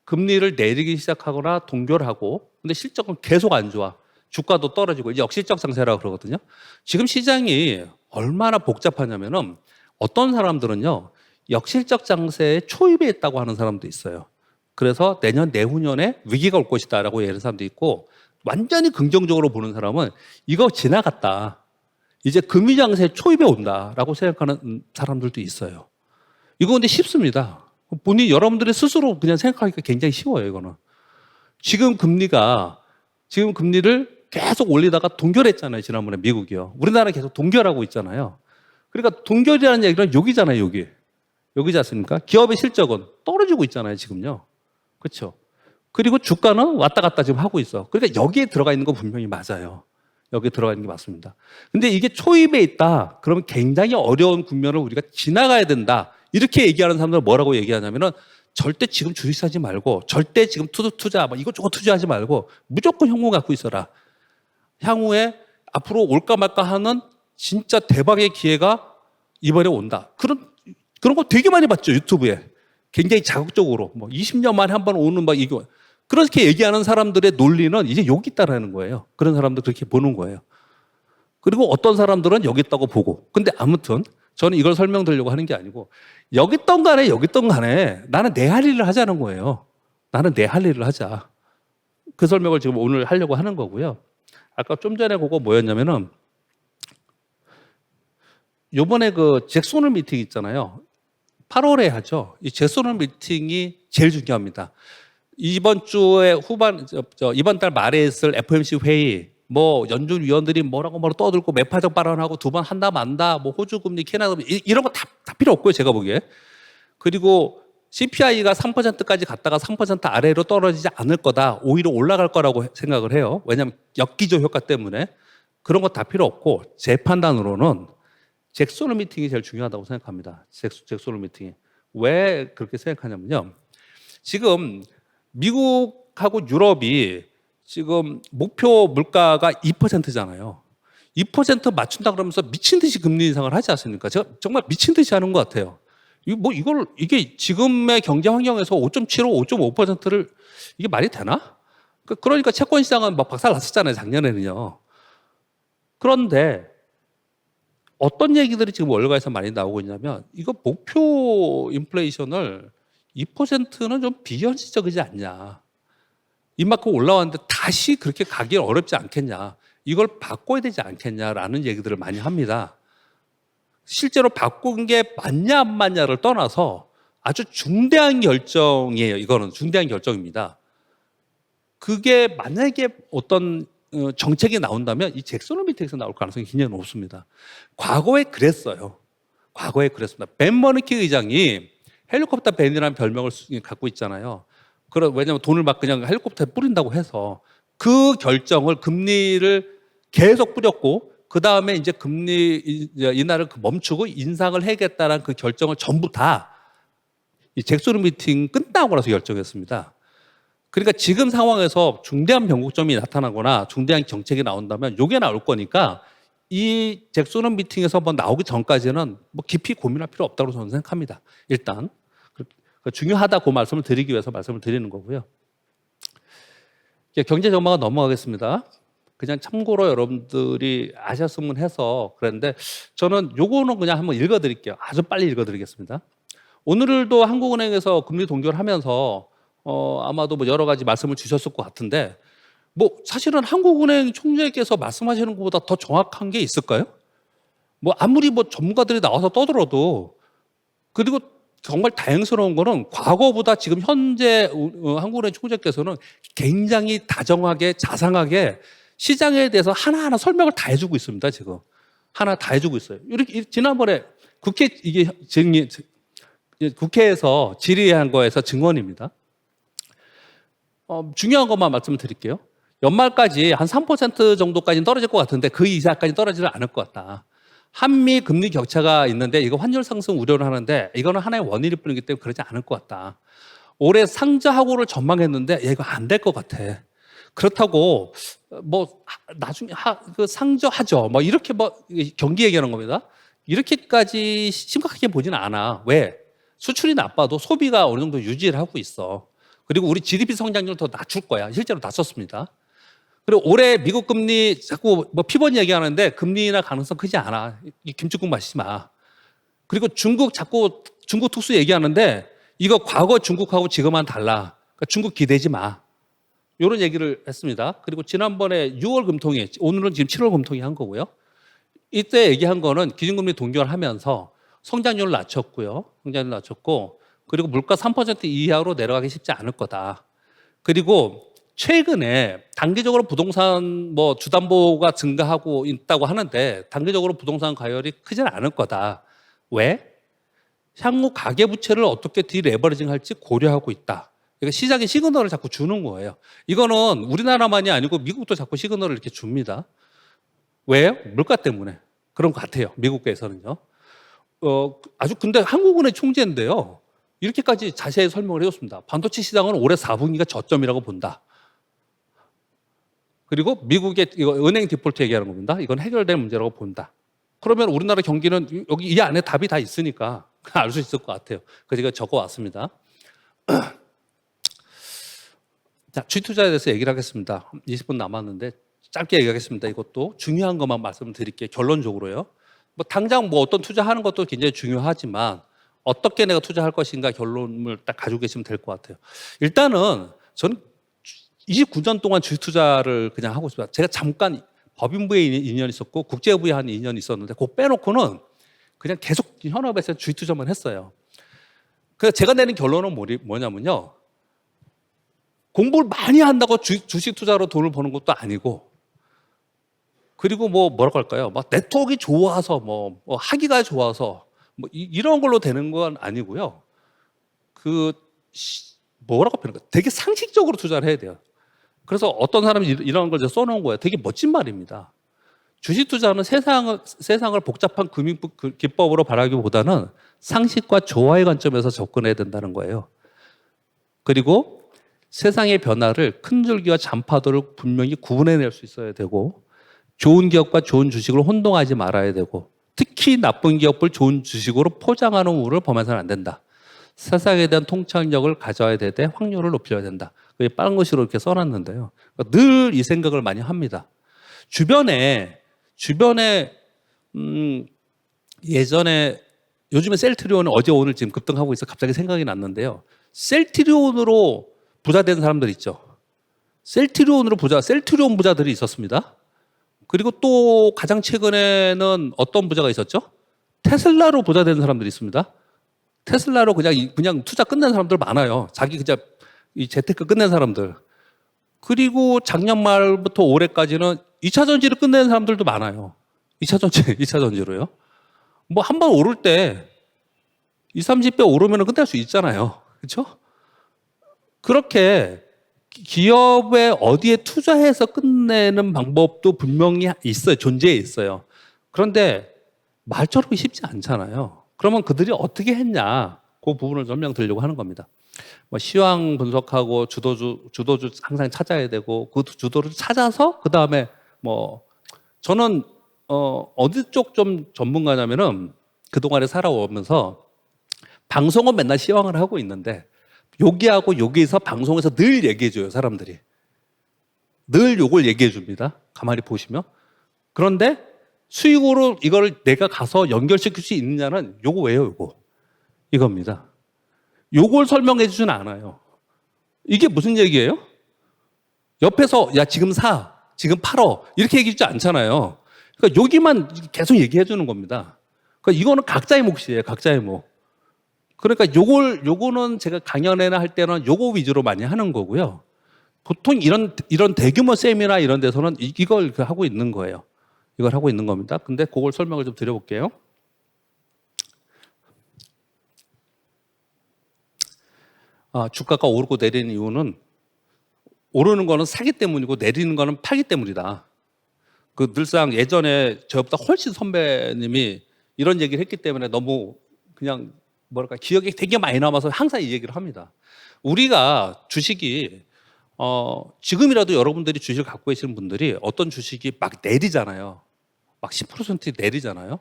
금리를 내리기 시작하거나 동결하고 근데 실적은 계속 안 좋아. 주가도 떨어지고 이제 역실적 상세라고 그러거든요. 지금 시장이 얼마나 복잡하냐면은 어떤 사람들은요. 역실적 장세에 초입에 있다고 하는 사람도 있어요. 그래서 내년 내후년에 위기가 올 것이다라고 얘기하는 사람도 있고 완전히 긍정적으로 보는 사람은 이거 지나갔다. 이제 금융장세 초입에 온다라고 생각하는 사람들도 있어요. 이거 근데 쉽습니다. 여러분들이 스스로 그냥 생각하기가 굉장히 쉬워요, 이거는. 지금 금리를 계속 올리다가 동결했잖아요. 지난번에 미국이요. 우리나라 계속 동결하고 있잖아요. 그러니까 동결이라는 얘기는 여기잖아요. 여기지 않습니까? 기업의 실적은 떨어지고 있잖아요. 지금요. 그렇죠? 그리고 주가는 왔다 갔다 지금 하고 있어. 그러니까 여기에 들어가 있는 건 분명히 맞아요. 여기에 들어가 있는 게 맞습니다. 근데 이게 초입에 있다. 그러면 굉장히 어려운 국면을 우리가 지나가야 된다. 이렇게 얘기하는 사람들은 뭐라고 얘기하냐면은 절대 지금 주식 사지 말고 절대 지금 투자 막 이것저것 투자하지 말고 무조건 현금 갖고 있어라. 향후에 앞으로 올까 말까 하는 진짜 대박의 기회가 이번에 온다. 그런 거 되게 많이 봤죠. 유튜브에. 굉장히 자극적으로 뭐 20년 만에 한 번 오는 막 이거 그렇게 얘기하는 사람들의 논리는 이제 여기 있다라는 거예요. 그런 사람들 그렇게 보는 거예요. 그리고 어떤 사람들은 여기 있다고 보고. 근데 아무튼 저는 이걸 설명드리려고 하는 게 아니고 여기 있던 간에 나는 내 할 일을 하자는 거예요. 나는 내 할 일을 하자. 그 설명을 지금 오늘 하려고 하는 거고요. 아까 좀 전에 그거 뭐였냐면은 요번에 그 잭소놀 미팅 있잖아요. 8월에 하죠. 이 잭소놀 미팅이 제일 중요합니다. 이번 주에 이번 달 말에 있을 FOMC 회의, 뭐 연준 위원들이 뭐라고 떠들고 매파적 발언하고 두 번 한다 만다, 뭐 호주 금리, 캐나다 금리 이런 거 다 필요 없고요. 제가 보기에. 그리고 CPI가 3%까지 갔다가 3% 아래로 떨어지지 않을 거다. 오히려 올라갈 거라고 생각을 해요. 왜냐하면 역기조 효과 때문에. 그런 거 다 필요 없고 제 판단으로는 잭소놀 미팅이 제일 중요하다고 생각합니다. 잭소놀 미팅이. 왜 그렇게 생각하냐면요. 지금 미국하고 유럽이 지금 목표 물가가 2%잖아요. 2% 맞춘다 그러면서 미친 듯이 금리 인상을 하지 않습니까? 제가 정말 미친 듯이 하는 것 같아요. 이게 지금의 경제 환경에서 5.75, 5.5%를 이게 말이 되나? 그러니까 채권 시장은 막 박살 났었잖아요. 작년에는요. 그런데 어떤 얘기들이 지금 월가에서 많이 나오고 있냐면 이거 목표 인플레이션을 2%는 좀 비현실적이지 않냐. 이만큼 올라왔는데 다시 그렇게 가기 어렵지 않겠냐. 이걸 바꿔야 되지 않겠냐라는 얘기들을 많이 합니다. 실제로 바꾼 게 맞냐 안 맞냐를 떠나서 아주 중대한 결정이에요. 이거는 중대한 결정입니다. 그게 만약에 어떤 정책이 나온다면 이 잭소놀 미팅에서 나올 가능성이 굉장히 높습니다. 과거에 그랬어요. 과거에 그랬습니다. 벤 버너키 의장이 헬리콥터 벤이라는 별명을 갖고 있잖아요. 왜냐하면 돈을 막 그냥 헬리콥터에 뿌린다고 해서 그 결정을 금리를 계속 뿌렸고 그 다음에 이제 금리 인하를 멈추고 인상을 해야겠다는 그 결정을 전부 다 이 잭소놀 미팅 끝나고 나서 결정했습니다. 그러니까 지금 상황에서 중대한 변곡점이 나타나거나 중대한 정책이 나온다면 이게 나올 거니까 이 잭소놀 미팅에서 한번 나오기 전까지는 뭐 깊이 고민할 필요 없다고 저는 생각합니다. 일단 중요하다고 말씀을 드리기 위해서 말씀을 드리는 거고요. 경제 전망은 넘어가겠습니다. 그냥 참고로 여러분들이 아셨으면 해서 그랬는데 저는 요거는 그냥 한번 읽어드릴게요. 아주 빨리 읽어드리겠습니다. 오늘도 한국은행에서 금리 동결하면서 아마도 뭐 여러 가지 말씀을 주셨을 것 같은데 뭐 사실은 한국은행 총재께서 말씀하시는 것보다 더 정확한 게 있을까요? 뭐 아무리 뭐 전문가들이 나와서 떠들어도 그리고 정말 다행스러운 거는 과거보다 지금 현재 한국은행 총재께서는 굉장히 다정하게 자상하게 시장에 대해서 하나하나 설명을 다 해주고 있습니다. 지금 하나 다 해주고 있어요. 이렇게 지난번에 국회에서 질의한 거에서 증언입니다. 중요한 것만 말씀드릴게요. 연말까지 한 3% 정도까지는 떨어질 것 같은데 그 이상까지 떨어지지 않을 것 같다. 한미 금리 격차가 있는데 이거 환율 상승 우려를 하는데 이거는 하나의 원인일 뿐이기 때문에 그러지 않을 것 같다. 올해 상저하고를 전망했는데 이거 안 될 것 같아. 그렇다고 뭐 나중에 그 상저하죠. 뭐 이렇게 뭐 경기 얘기하는 겁니다. 이렇게까지 심각하게 보지는 않아. 왜? 수출이 나빠도 소비가 어느 정도 유지를 하고 있어. 그리고 우리 GDP 성장률 더 낮출 거야. 실제로 낮췄습니다. 그리고 올해 미국 금리 자꾸 뭐 피번 얘기하는데 금리 인하 가능성 크지 않아. 김치국 마시지 마. 그리고 중국 특수 얘기하는데 이거 과거 중국하고 지금은 달라. 그러니까 중국 기대지 마. 이런 얘기를 했습니다. 그리고 지난번에 6월 금통위, 오늘은 지금 7월 금통위 한 거고요. 이때 얘기한 거는 기준금리 동결하면서 성장률을 낮췄고요. 성장률 낮췄고 그리고 물가 3% 이하로 내려가기 쉽지 않을 거다. 그리고 최근에 단기적으로 부동산 뭐 주담보가 증가하고 있다고 하는데 단기적으로 부동산 가열이 크진 않을 거다. 왜? 향후 가계부채를 어떻게 디레버리징 할지 고려하고 있다. 그러니까 시장에 시그널을 자꾸 주는 거예요. 이거는 우리나라만이 아니고 미국도 자꾸 시그널을 이렇게 줍니다. 왜요? 물가 때문에. 그런 것 같아요. 미국에서는요. 아주 근데 한국은행 총재인데요. 이렇게까지 자세히 설명을 해줬습니다. 반도체 시장은 올해 4분기가 저점이라고 본다. 그리고 미국의 이거 은행 디폴트 얘기하는 겁니다. 이건 해결될 문제라고 본다. 그러면 우리나라 경기는 여기 이 안에 답이 다 있으니까 알 수 있을 것 같아요. 그래서 제가 적어왔습니다. 자, 주식투자에 대해서 얘기를 하겠습니다. 20분 남았는데 짧게 얘기하겠습니다. 이것도 중요한 것만 말씀드릴게요. 결론적으로요. 뭐 당장 뭐 어떤 투자하는 것도 굉장히 중요하지만 어떻게 내가 투자할 것인가 결론을 딱 가지고 계시면 될 것 같아요. 일단은 저는 29년 동안 주식 투자를 그냥 하고 있습니다. 제가 잠깐 법인부에 2년 있었고 국제부에 한 2년 있었는데 그거 빼놓고는 그냥 계속 현업에서 주식 투자만 했어요. 그래서 제가 내린 결론은 뭐냐면요. 공부를 많이 한다고 주식 투자로 돈을 버는 것도 아니고 그리고 뭐라고 할까요? 막 네트워크가 좋아서 뭐 하기가 좋아서 뭐 이런 걸로 되는 건 아니고요. 뭐라고 표현할까? 되게 상식적으로 투자를 해야 돼요. 그래서 어떤 사람이 이런 걸 써놓은 거예요. 되게 멋진 말입니다. 주식 투자는 세상을 복잡한 금융 기법으로 바라기보다는 상식과 조화의 관점에서 접근해야 된다는 거예요. 그리고 세상의 변화를 큰 줄기와 잔파도를 분명히 구분해낼 수 있어야 되고 좋은 기업과 좋은 주식을 혼동하지 말아야 되고 특히 나쁜 기업을 좋은 주식으로 포장하는 우를 범해서는 안 된다. 세상에 대한 통찰력을 가져야 되되 확률을 높여야 된다. 그게 빠른 것으로 이렇게 써놨는데요. 늘 이 생각을 많이 합니다. 주변에 예전에 요즘에 셀트리온은 어제 오늘 지금 급등하고 있어 갑자기 생각이 났는데요. 셀트리온으로 부자 된 사람들 있죠. 셀트리온 부자들이 있었습니다. 그리고 또 가장 최근에는 어떤 부자가 있었죠? 테슬라로 부자 된 사람들이 있습니다. 테슬라로 그냥 투자 끝낸 사람들 많아요. 자기 그냥 이 재테크 끝낸 사람들. 그리고 작년 말부터 올해까지는 2차 전지를 끝낸 사람들도 많아요. 2차 전지로요. 뭐 한 번 오를 때 20, 30배 오르면 끝낼 수 있잖아요. 그렇죠? 그렇게 기업에 어디에 투자해서 끝내는 방법도 분명히 있어요. 존재해 있어요. 그런데 말처럼 쉽지 않잖아요. 그러면 그들이 어떻게 했냐? 그 부분을 설명드리려고 하는 겁니다. 뭐 시황 분석하고 주도주 항상 찾아야 되고 그 주도를 찾아서 그 다음에 뭐 저는 어디 쪽 좀 전문가냐면은 그 동안에 살아오면서 방송은 맨날 시황을 하고 있는데 여기하고 여기에서 방송에서 늘 얘기해줘요 사람들이. 늘 요걸 얘기해줍니다. 가만히 보시면. 그런데 수익으로 이걸 내가 가서 연결시킬 수 있느냐는 요거 왜요 요거. 이겁니다. 요걸 설명해 주진 않아요. 이게 무슨 얘기예요? 옆에서 야 지금 사, 지금 팔어 이렇게 얘기해 주지 않잖아요. 그러니까 여기만 계속 얘기해 주는 겁니다. 그러니까 이거는 각자의 몫이에요. 각자의 몫. 그러니까 요거는 제가 강연회나 할 때는 요거 위주로 많이 하는 거고요. 보통 이런 대규모 세미나 이런 데서는 이걸 하고 있는 거예요. 이걸 하고 있는 겁니다. 근데 그걸 설명을 좀 드려볼게요. 주가가 오르고 내리는 이유는 오르는 거는 사기 때문이고 내리는 거는 팔기 때문이다. 그 늘상 예전에 저보다 훨씬 선배님이 이런 얘기를 했기 때문에 너무 그냥 뭐랄까 기억이 되게 많이 남아서 항상 이 얘기를 합니다. 우리가 주식이 지금이라도 여러분들이 주식을 갖고 계시는 분들이 어떤 주식이 막 내리잖아요. 막 10% 내리잖아요.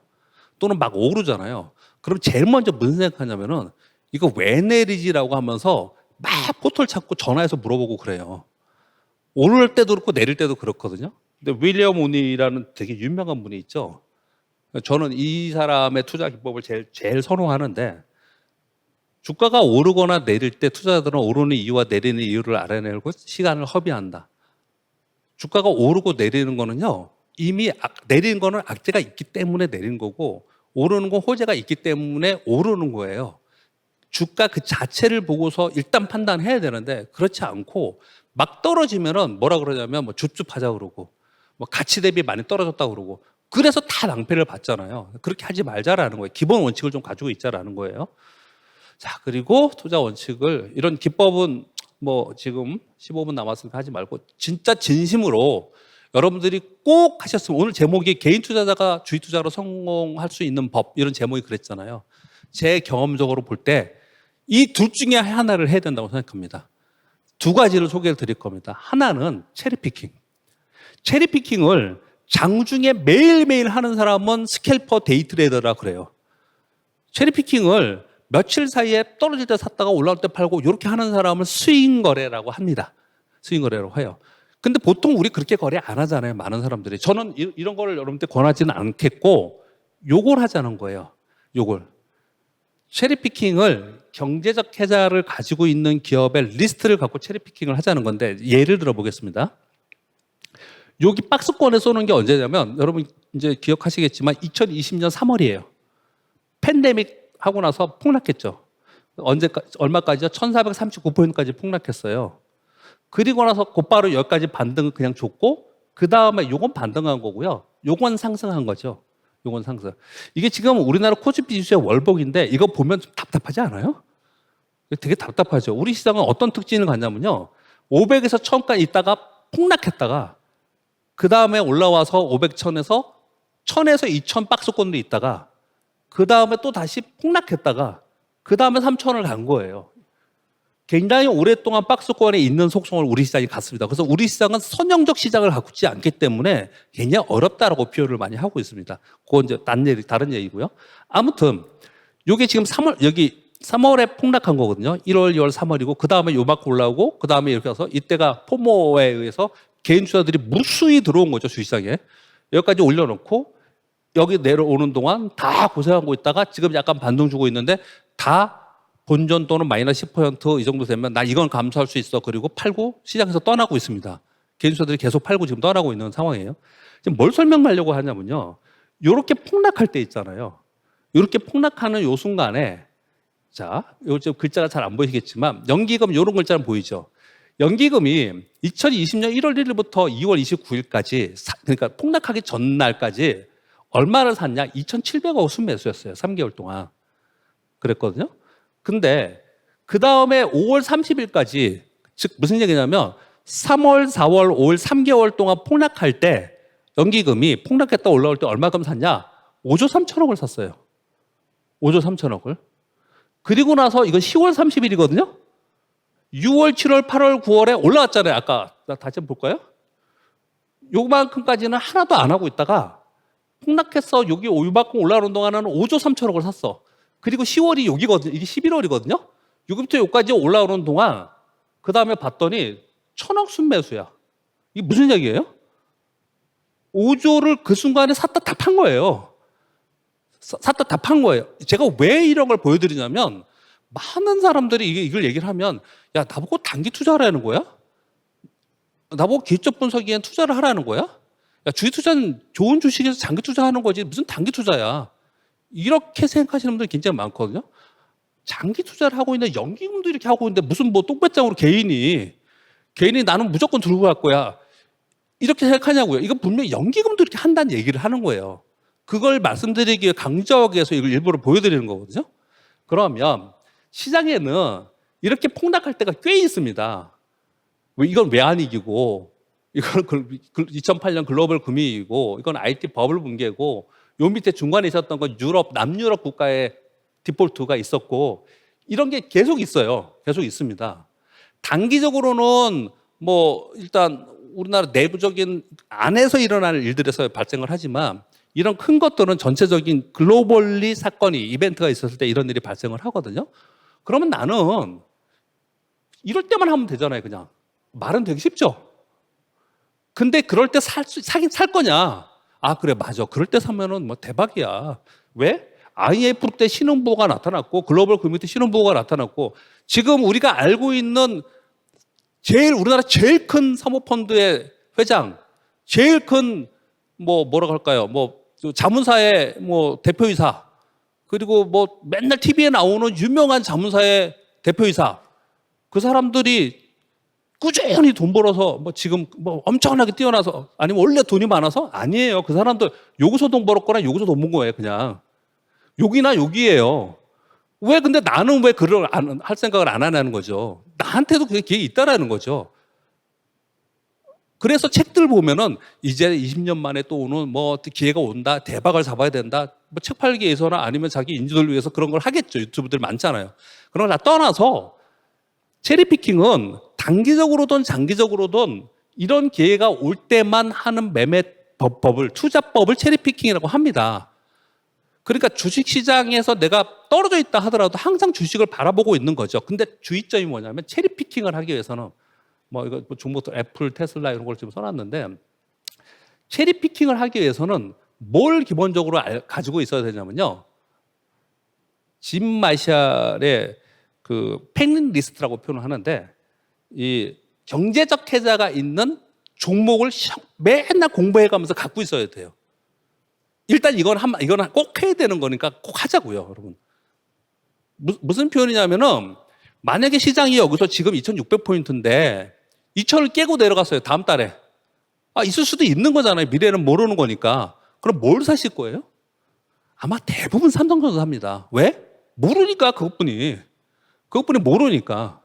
또는 막 오르잖아요. 그럼 제일 먼저 무슨 생각하냐면은 이거 왜 내리지라고 하면서 막 포털 찾고 전화해서 물어보고 그래요. 오를 때도 그렇고 내릴 때도 그렇거든요. 근데 윌리엄 오니라는 되게 유명한 분이 있죠. 저는 이 사람의 투자 기법을 제일 선호하는데 주가가 오르거나 내릴 때 투자자들은 오르는 이유와 내리는 이유를 알아내고 시간을 허비한다. 주가가 오르고 내리는 거는요. 이미 내리는 거는 악재가 있기 때문에 내린 거고 오르는 건 호재가 있기 때문에 오르는 거예요. 주가 그 자체를 보고서 일단 판단해야 되는데 그렇지 않고 막 떨어지면은 뭐라 그러냐면 뭐 줍줍하자 그러고 뭐 가치 대비 많이 떨어졌다 그러고 그래서 다 낭패를 봤잖아요. 그렇게 하지 말자라는 거예요. 기본 원칙을 좀 가지고 있자라는 거예요. 자, 그리고 투자 원칙을 이런 기법은 뭐 지금 15분 남았으니까 하지 말고 진짜 진심으로 여러분들이 꼭 하셨으면 오늘 제목이 개인 투자자가 주식 투자로 성공할 수 있는 법 이런 제목이 그랬잖아요. 제 경험적으로 볼 때 이 둘 중에 하나를 해야 된다고 생각합니다. 두 가지를 소개를 드릴 겁니다. 하나는 체리피킹. 체리피킹을 장중에 매일매일 하는 사람은 스캘퍼 데이트레이더라 그래요. 체리피킹을 며칠 사이에 떨어질 때 샀다가 올라올 때 팔고 이렇게 하는 사람을 스윙 거래라고 합니다. 스윙 거래라고 해요. 근데 보통 우리 그렇게 거래 안 하잖아요. 많은 사람들이. 저는 이런 거를 여러분들 권하지는 않겠고 요걸 하자는 거예요. 요걸. 체리피킹을 경제적 계좌를 가지고 있는 기업의 리스트를 갖고 체리피킹을 하자는 건데 예를 들어 보겠습니다. 여기 박스권에 쏘는 게 언제냐면 여러분 이제 기억하시겠지만 2020년 3월이에요. 팬데믹 하고 나서 폭락했죠. 얼마까지요? 1439포인트까지 폭락했어요. 그리고 나서 곧바로 여기까지 반등을 그냥 줬고 그 다음에 요건 반등한 거고요. 요건 상승한 거죠. 요건 상승. 이게 지금 우리나라 코스피 지수의 월봉인데 이거 보면 좀 답답하지 않아요? 되게 답답하죠. 우리 시장은 어떤 특징을 갖냐면요. 500에서 1000까지 있다가 폭락했다가 그 다음에 올라와서 500, 1000에서 1000에서 2000 박스권도 있다가 그 다음에 또 다시 폭락했다가 그 다음에 3000을 간 거예요. 굉장히 오랫동안 박스권에 있는 속성을 우리 시장이 갖습니다. 그래서 우리 시장은 선형적 시장을 갖지 않기 때문에 굉장히 어렵다라고 표현을 많이 하고 있습니다. 그건 이제 다른 얘기고요. 아무튼 이게 지금 3월에 폭락한 거거든요. 1월, 2월, 3월이고 그 다음에 요만큼 올라오고 그 다음에 이렇게 해서 이때가 포모에 의해서 개인 투자들이 무수히 들어온 거죠. 주식시장에. 여기까지 올려놓고 여기 내려오는 동안 다 고생하고 있다가 지금 약간 반등 주고 있는데 다 본전 또는 마이너스 10%이 정도 되면 나 이건 감수할 수 있어. 그리고 팔고 시장에서 떠나고 있습니다. 개인 투자들이 계속 팔고 지금 떠나고 있는 상황이에요. 지금 뭘 설명하려고 하냐면요. 이렇게 폭락할 때 있잖아요. 이렇게 폭락하는 요 순간에 자, 요 지금 글자가 잘 안 보이시겠지만 연기금 이런 글자는 보이죠. 연기금이 2020년 1월 1일부터 2월 29일까지 그러니까 폭락하기 전날까지 얼마를 샀냐? 2,700억 순매수였어요. 3개월 동안. 그랬거든요. 근데 그 다음에 5월 30일까지 즉 무슨 얘기냐면 3월, 4월, 5월 3개월 동안 폭락할 때 연기금이 폭락했다 올라올 때 얼마큼 샀냐? 5조 3천억을 샀어요. 5조 3천억을. 그리고 나서 이건 10월 30일이거든요. 6월, 7월, 8월, 9월에 올라왔잖아요. 아까 다시 한번 볼까요? 요만큼까지는 하나도 안 하고 있다가 폭락해서 여기 요만큼 올라오는 동안은 5조 3천억을 샀어. 그리고 10월이 여기거든요. 이게 11월이거든요. 여기부터 여기까지 올라오는 동안 그 다음에 봤더니 1,000억 순매수야. 이게 무슨 얘기예요? 5조를 그 순간에 샀다 다 판 거예요. 샀다 다 판 거예요. 제가 왜 이런 걸 보여드리냐면 많은 사람들이 이걸 얘기를 하면 야 나보고 단기 투자하라는 거야? 나보고 기술적 분석기엔 투자를 하라는 거야? 야 주식 투자는 좋은 주식에서 장기 투자하는 거지 무슨 단기 투자야? 이렇게 생각하시는 분들이 굉장히 많거든요. 장기 투자를 하고 있는데 연기금도 이렇게 하고 있는데 무슨 뭐 똥배짱으로 개인이 나는 무조건 들고 갈 거야. 이렇게 생각하냐고요. 이건 분명히 연기금도 이렇게 한다는 얘기를 하는 거예요. 그걸 말씀드리기 위해 강조하기 위해서 이걸 일부러 보여드리는 거거든요. 그러면 시장에는 이렇게 폭락할 때가 꽤 있습니다. 이건 왜 안 이기고 이건 2008년 글로벌 금융위기고 이건 IT 버블 붕괴고 요 밑에 중간에 있었던 건 남유럽 국가의 디폴트가 있었고 이런 게 계속 있어요. 계속 있습니다. 단기적으로는 뭐 일단 우리나라 내부적인 안에서 일어나는 일들에서 발생을 하지만 이런 큰 것들은 전체적인 글로벌리 사건이 이벤트가 있었을 때 이런 일이 발생을 하거든요. 그러면 나는 이럴 때만 하면 되잖아요. 그냥 말은 되게 쉽죠. 근데 그럴 때 사긴 살 거냐? 아 그래 맞아. 그럴 때 사면은 뭐 대박이야. 왜? IMF 때 신흥부호가 나타났고 글로벌 금융 때 신흥부호가 나타났고 지금 우리가 알고 있는 우리나라 제일 큰 사모펀드의 회장, 제일 큰 뭐라고 할까요? 자문사의 대표이사, 그리고 맨날 TV에 나오는 유명한 자문사의 대표이사, 그 사람들이 꾸준히 돈 벌어서 뭐 지금 뭐 엄청나게 뛰어나서 아니면 원래 돈이 많아서 아니에요. 그 사람들 여기서 돈 벌었거나 여기서 돈 번 거예요. 그냥 여기나 여기예요. 왜 근데 나는 왜 그걸 할 생각을 안 하냐는 거죠. 나한테도 그게 기회가 있다라는 거죠. 그래서 책들 보면은 이제 20년 만에 또 오는 뭐 기회가 온다, 대박을 잡아야 된다, 뭐 책 팔기 위해서나 아니면 자기 인지도를 위해서 그런 걸 하겠죠. 유튜브들 많잖아요. 그런 걸 다 떠나서 체리피킹은 단기적으로든 장기적으로든 이런 기회가 올 때만 하는 매매 법을, 투자법을 체리피킹이라고 합니다. 그러니까 주식시장에서 내가 떨어져 있다 하더라도 항상 주식을 바라보고 있는 거죠. 근데 주의점이 뭐냐면 체리피킹을 하기 위해서는 뭐 이거 종목들 애플, 테슬라 이런 걸 지금 써놨는데 체리피킹을 하기 위해서는 뭘 기본적으로 가지고 있어야 되냐면요. 짐 마샬의 그 팩리스트라고 표현을 하는데 이 경제적 해자가 있는 종목을 맨날 공부해 가면서 갖고 있어야 돼요. 일단 이건 꼭 해야 되는 거니까 꼭 하자고요, 여러분. 무슨 표현이냐면은 만약에 시장이 여기서 지금 2,600포인트인데 2,000을 깨고 내려갔어요, 다음 달에. 있을 수도 있는 거잖아요. 미래는 모르는 거니까. 그럼 뭘 사실 거예요? 아마 대부분 삼성전자 삽니다. 왜? 모르니까, 그것뿐이 모르니까.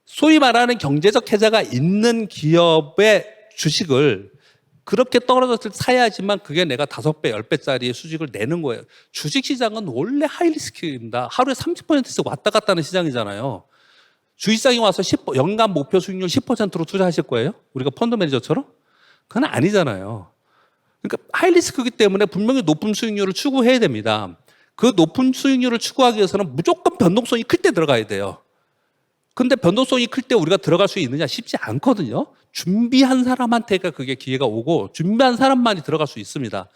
소위 말하는 경제적 해자가 있는 기업의 주식을 그렇게 떨어졌을 때 사야지만 그게 내가 5배, 10배짜리의 수익을 내는 거예요. 주식시장은 원래 하이리스크입니다. 하루에 30%씩 왔다 갔다 하는 시장이잖아요. 주식시장에 와서 연간 목표 수익률 10%로 투자하실 거예요? 우리가 펀드 매니저처럼? 그건 아니잖아요. 그러니까 하이리스크이기 때문에 분명히 높은 수익률을 추구해야 됩니다. 그 높은 수익률을 추구하기 위해서는 무조건 변동성이 클 때 들어가야 돼요. 근데 변동성이 클 때 우리가 들어갈 수 있느냐? 쉽지 않거든요. 준비한 사람한테가 그게 기회가 오고 준비한 사람만이 들어갈 수 있습니다.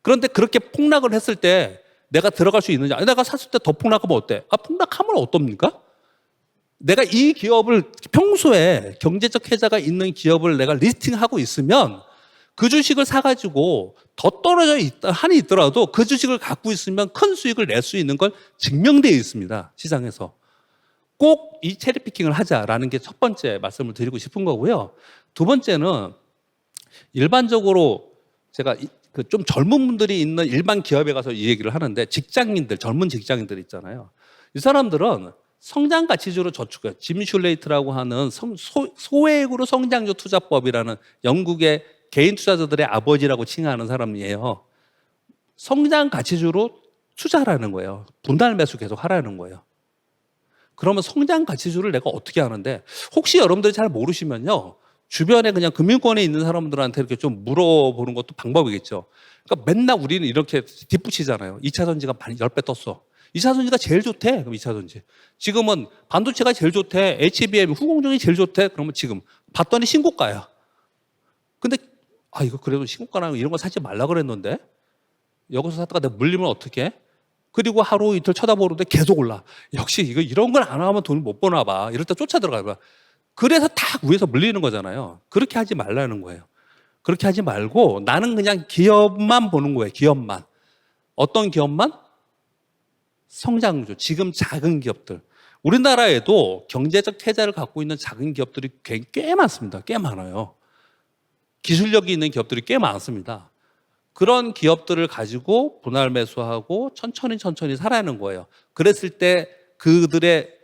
그런데 그렇게 폭락을 했을 때 내가 들어갈 수 있느냐? 내가 샀을 때 더 폭락하면 어때? 폭락하면 어떻습니까? 내가 이 기업을 평소에 경제적 해자가 있는 기업을 내가 리스팅하고 있으면 그 주식을 사가지고 더 떨어져 한이 있더라도 그 주식을 갖고 있으면 큰 수익을 낼 수 있는 건 증명되어 있습니다. 시장에서. 꼭 이 체리피킹을 하자라는 게 첫 번째 말씀을 드리고 싶은 거고요. 두 번째는 일반적으로 제가 그 좀 젊은 분들이 있는 일반 기업에 가서 이 얘기를 하는데 젊은 직장인들 있잖아요. 이 사람들은 성장 가치주로 저축해요. 짐 슐레이트라고 하는 소액으로 성장주 투자법이라는 영국의 개인 투자자들의 아버지라고 칭하는 사람이에요. 성장 가치주로 투자하라는 거예요. 분할 매수 계속 하라는 거예요. 그러면 성장 가치주를 내가 어떻게 하는데 혹시 여러분들이 잘 모르시면요. 주변에 그냥 금융권에 있는 사람들한테 이렇게 좀 물어보는 것도 방법이겠죠. 그러니까 맨날 우리는 이렇게 뒷붙이잖아요. 2차 전지가 10배 떴어. 2차 전지가 제일 좋대. 그럼 2차 전지. 지금은 반도체가 제일 좋대. HBM 후공정이 제일 좋대. 그러면 지금 봤더니 신고가야. 근데 이거 그래도 신고가나 이런 거 사지 말라 그랬는데 여기서 샀다가 내가 물리면 어떡해? 그리고 하루 이틀 쳐다보는데 계속 올라. 역시 이런 걸 안 하면 돈을 못 버나 봐. 이럴 때 쫓아 들어가 봐. 그래서 딱 위에서 물리는 거잖아요. 그렇게 하지 말라는 거예요. 그렇게 하지 말고 나는 그냥 기업만 보는 거예요. 기업만. 어떤 기업만? 성장주. 지금 작은 기업들. 우리나라에도 경제적 태자를 갖고 있는 작은 기업들이 꽤 많습니다. 꽤 많아요. 기술력이 있는 기업들이 꽤 많습니다. 그런 기업들을 가지고 분할 매수하고 천천히 살아가는 거예요. 그랬을 때 그들의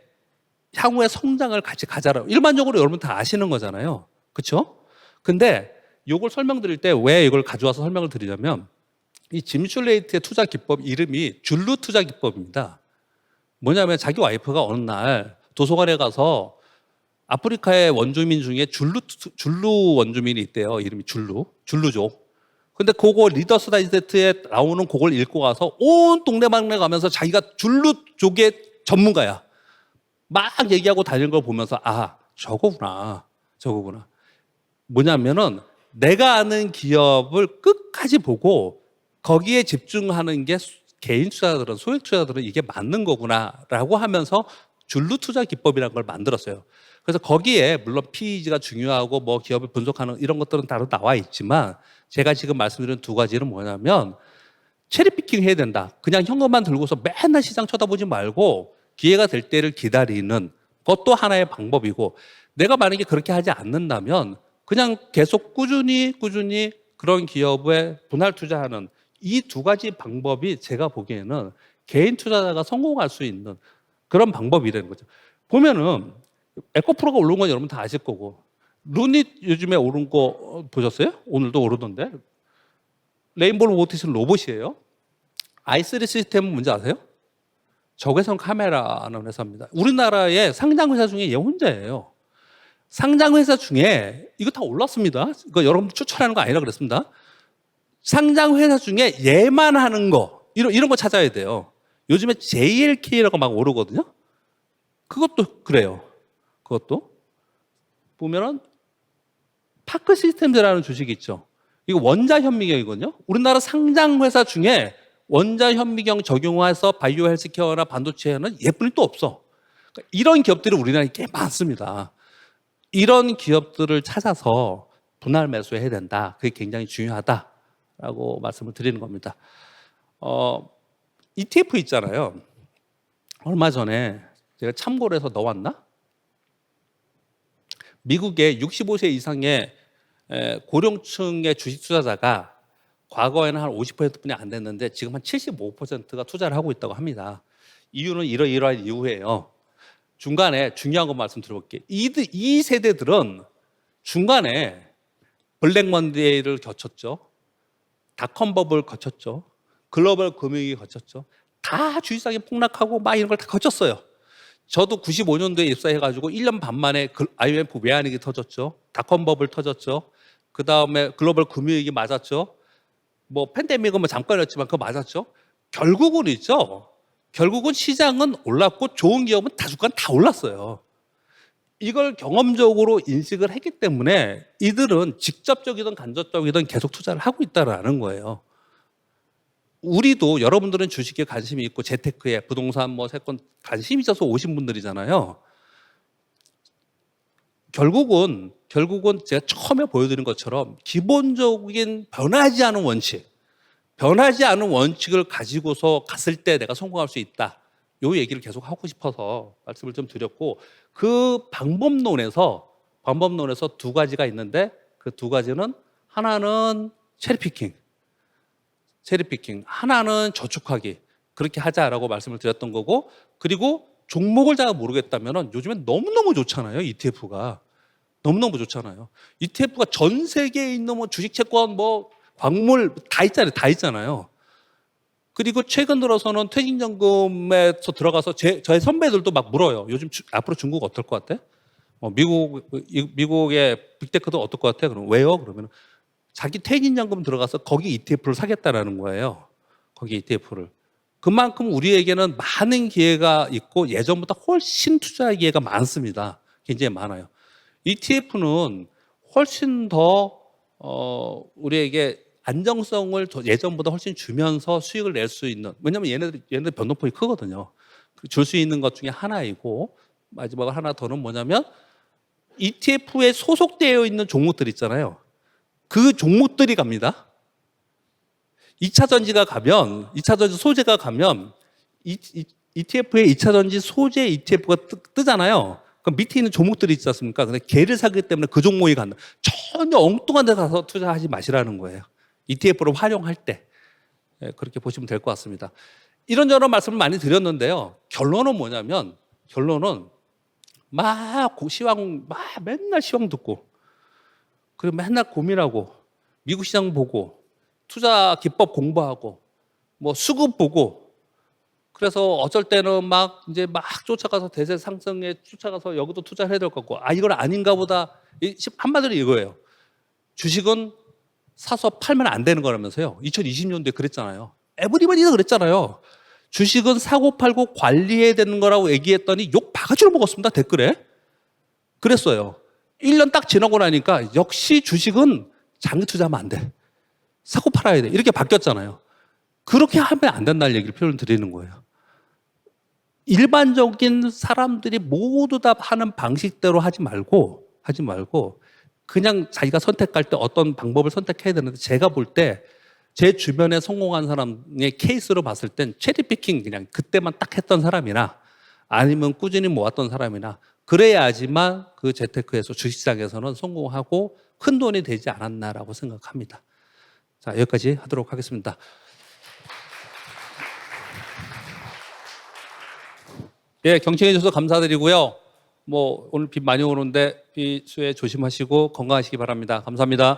향후의 성장을 같이 가자라. 일반적으로 여러분 다 아시는 거잖아요. 그렇죠? 근데 이걸 설명드릴 때 왜 이걸 가져와서 설명을 드리냐면 이 짐 슐레이트의 투자 기법 이름이 줄루 투자 기법입니다. 뭐냐면 자기 와이프가 어느 날 도서관에 가서 아프리카의 원주민 중에 줄루 원주민이 있대요. 이름이 줄루족. 근데 그거 리더스 다이제스트에 나오는 그걸 읽고 가서 온 동네방네 가면서 자기가 줄루족의 전문가야. 막 얘기하고 다니는 걸 보면서 저거구나. 뭐냐면은 내가 아는 기업을 끝까지 보고 거기에 집중하는 게 개인 투자자들은 소액 투자자들은 이게 맞는 거구나라고 하면서 줄루 투자 기법이라는 걸 만들었어요. 그래서 거기에 물론 PEG가 중요하고 뭐 기업을 분석하는 이런 것들은 따로 나와 있지만 제가 지금 말씀드린 두 가지는 뭐냐면 체리피킹 해야 된다. 그냥 현금만 들고서 맨날 시장 쳐다보지 말고 기회가 될 때를 기다리는 것도 하나의 방법이고 내가 만약에 그렇게 하지 않는다면 그냥 계속 꾸준히 그런 기업에 분할 투자하는 이 두 가지 방법이 제가 보기에는 개인 투자자가 성공할 수 있는 그런 방법이라는 거죠. 보면은 에코프로가 오른 건 여러분 다 아실 거고, 루닛 요즘에 오른 거 보셨어요? 오늘도 오르던데. 레인보우 로보틱스는 로봇이에요. i3 시스템은 뭔지 아세요? 적외선 카메라라는 회사입니다. 우리나라의 상장 회사 중에 얘 혼자예요. 상장 회사 중에 이거 다 올랐습니다. 이거 여러분 추천하는 거 아니라 그랬습니다. 상장 회사 중에 얘만 하는 거 이런 거 찾아야 돼요. 요즘에 JLK라고 막 오르거든요. 그것도 그래요. 그것도 보면은 파크 시스템즈라는 주식이 있죠. 이거 원자 현미경이거든요. 우리나라 상장 회사 중에 원자 현미경 적용해서 바이오 헬스케어나 반도체에는 얘뿐이 또 없어. 그러니까 이런 기업들이 우리나라에 꽤 많습니다. 이런 기업들을 찾아서 분할 매수해야 된다. 그게 굉장히 중요하다라고 말씀을 드리는 겁니다. ETF 있잖아요. 얼마 전에 제가 참고를 해서 넣어왔나? 미국의 65세 이상의 고령층의 주식 투자자가 과거에는 한 50%뿐이 안 됐는데 지금 한 75%가 투자를 하고 있다고 합니다. 이유는 이러이러한 이유예요. 중간에 중요한 거 말씀드려볼게요. 이 세대들은 중간에 블랙 먼데이를 거쳤죠. 닷컴 버블 거쳤죠. 글로벌 금융위기 거쳤죠. 다 주식시장이 폭락하고 막 이런 걸 다 거쳤어요. 저도 95년도에 입사해가지고 1년 반 만에 IMF 외환위기 터졌죠. 닷컴 버블 터졌죠. 그 다음에 글로벌 금융위기 맞았죠. 뭐 팬데믹은 뭐 잠깐이었지만 그거 맞았죠. 결국은 있죠. 결국은 시장은 올랐고 좋은 기업은 다 주가는 다 올랐어요. 이걸 경험적으로 인식을 했기 때문에 이들은 직접적이든 간접적이든 계속 투자를 하고 있다는 거예요. 우리도 여러분들은 주식에 관심이 있고 재테크에 부동산 뭐 채권 관심이 있어서 오신 분들이잖아요. 결국은 제가 처음에 보여드린 것처럼 기본적인 변하지 않은 원칙을 가지고서 갔을 때 내가 성공할 수 있다. 요 얘기를 계속 하고 싶어서 말씀을 좀 드렸고, 그 방법론에서 두 가지가 있는데 그 두 가지는 하나는 체리피킹, 하나는 저축하기. 그렇게 하자라고 말씀을 드렸던 거고, 그리고 종목을 잘 모르겠다면 요즘엔 너무너무 좋잖아요. ETF가. 너무너무 좋잖아요. ETF가 전 세계에 있는 뭐 주식, 채권, 뭐 광물 다 있잖아요. 그리고 최근 들어서는 퇴직연금에서 들어가서 저의 선배들도 막 물어요. 요즘 앞으로 중국 어떨 것 같아? 미국의 빅테크도 어떨 것 같아? 그럼 왜요? 그러면 자기 퇴직연금 들어가서 거기 ETF를 사겠다라는 거예요. 거기 ETF를. 그만큼 우리에게는 많은 기회가 있고 예전보다 훨씬 투자 기회가 많습니다. 굉장히 많아요. ETF는 훨씬 더 우리에게 안정성을 예전보다 훨씬 주면서 수익을 낼 수 있는, 왜냐하면 얘네들 변동폭이 크거든요. 줄 수 있는 것 중에 하나이고, 마지막으로 하나 더는 뭐냐면 ETF에 소속되어 있는 종목들 있잖아요. 그 종목들이 갑니다. 2차 전지가 가면, 2차 전지 소재가 가면 ETF에 2차 전지 소재 ETF가 뜨잖아요. 그럼 밑에 있는 종목들이 있지 않습니까? 근데 걔를 사기 때문에 그 종목이 간다. 전혀 엉뚱한 데 가서 투자하지 마시라는 거예요. ETF로 활용할 때. 그렇게 보시면 될 것 같습니다. 이런저런 말씀을 많이 드렸는데요. 결론은 뭐냐면, 맨날 시황 듣고, 그리고 맨날 고민하고, 미국 시장 보고, 투자 기법 공부하고, 뭐 수급 보고, 그래서 어쩔 때는 막 쫓아가서 대세 상승에 쫓아가서 여기도 투자를 해야 될 것 같고, 이건 아닌가 보다. 한마디로 이거예요. 주식은 사서 팔면 안 되는 거라면서요. 2020년도에 그랬잖아요. 에브리바디가 그랬잖아요. 주식은 사고 팔고 관리해야 되는 거라고 얘기했더니 욕 바가지로 먹었습니다. 댓글에. 그랬어요. 1년 딱 지나고 나니까 역시 주식은 장기 투자하면 안 돼. 사고 팔아야 돼. 이렇게 바뀌었잖아요. 그렇게 하면 안 된다는 얘기를 표현 드리는 거예요. 일반적인 사람들이 모두 다 하는 방식대로 하지 말고 그냥 자기가 선택할 때 어떤 방법을 선택해야 되는데, 제가 볼 때 제 주변에 성공한 사람의 케이스로 봤을 땐 체리피킹 그냥 그때만 딱 했던 사람이나 아니면 꾸준히 모았던 사람이나 그래야지만 그 재테크에서 주식시장에서는 성공하고 큰 돈이 되지 않았나라고 생각합니다. 자, 여기까지 하도록 하겠습니다. 예, 경청해 주셔서 감사드리고요. 오늘 비 많이 오는데 비 수해 조심하시고 건강하시기 바랍니다. 감사합니다.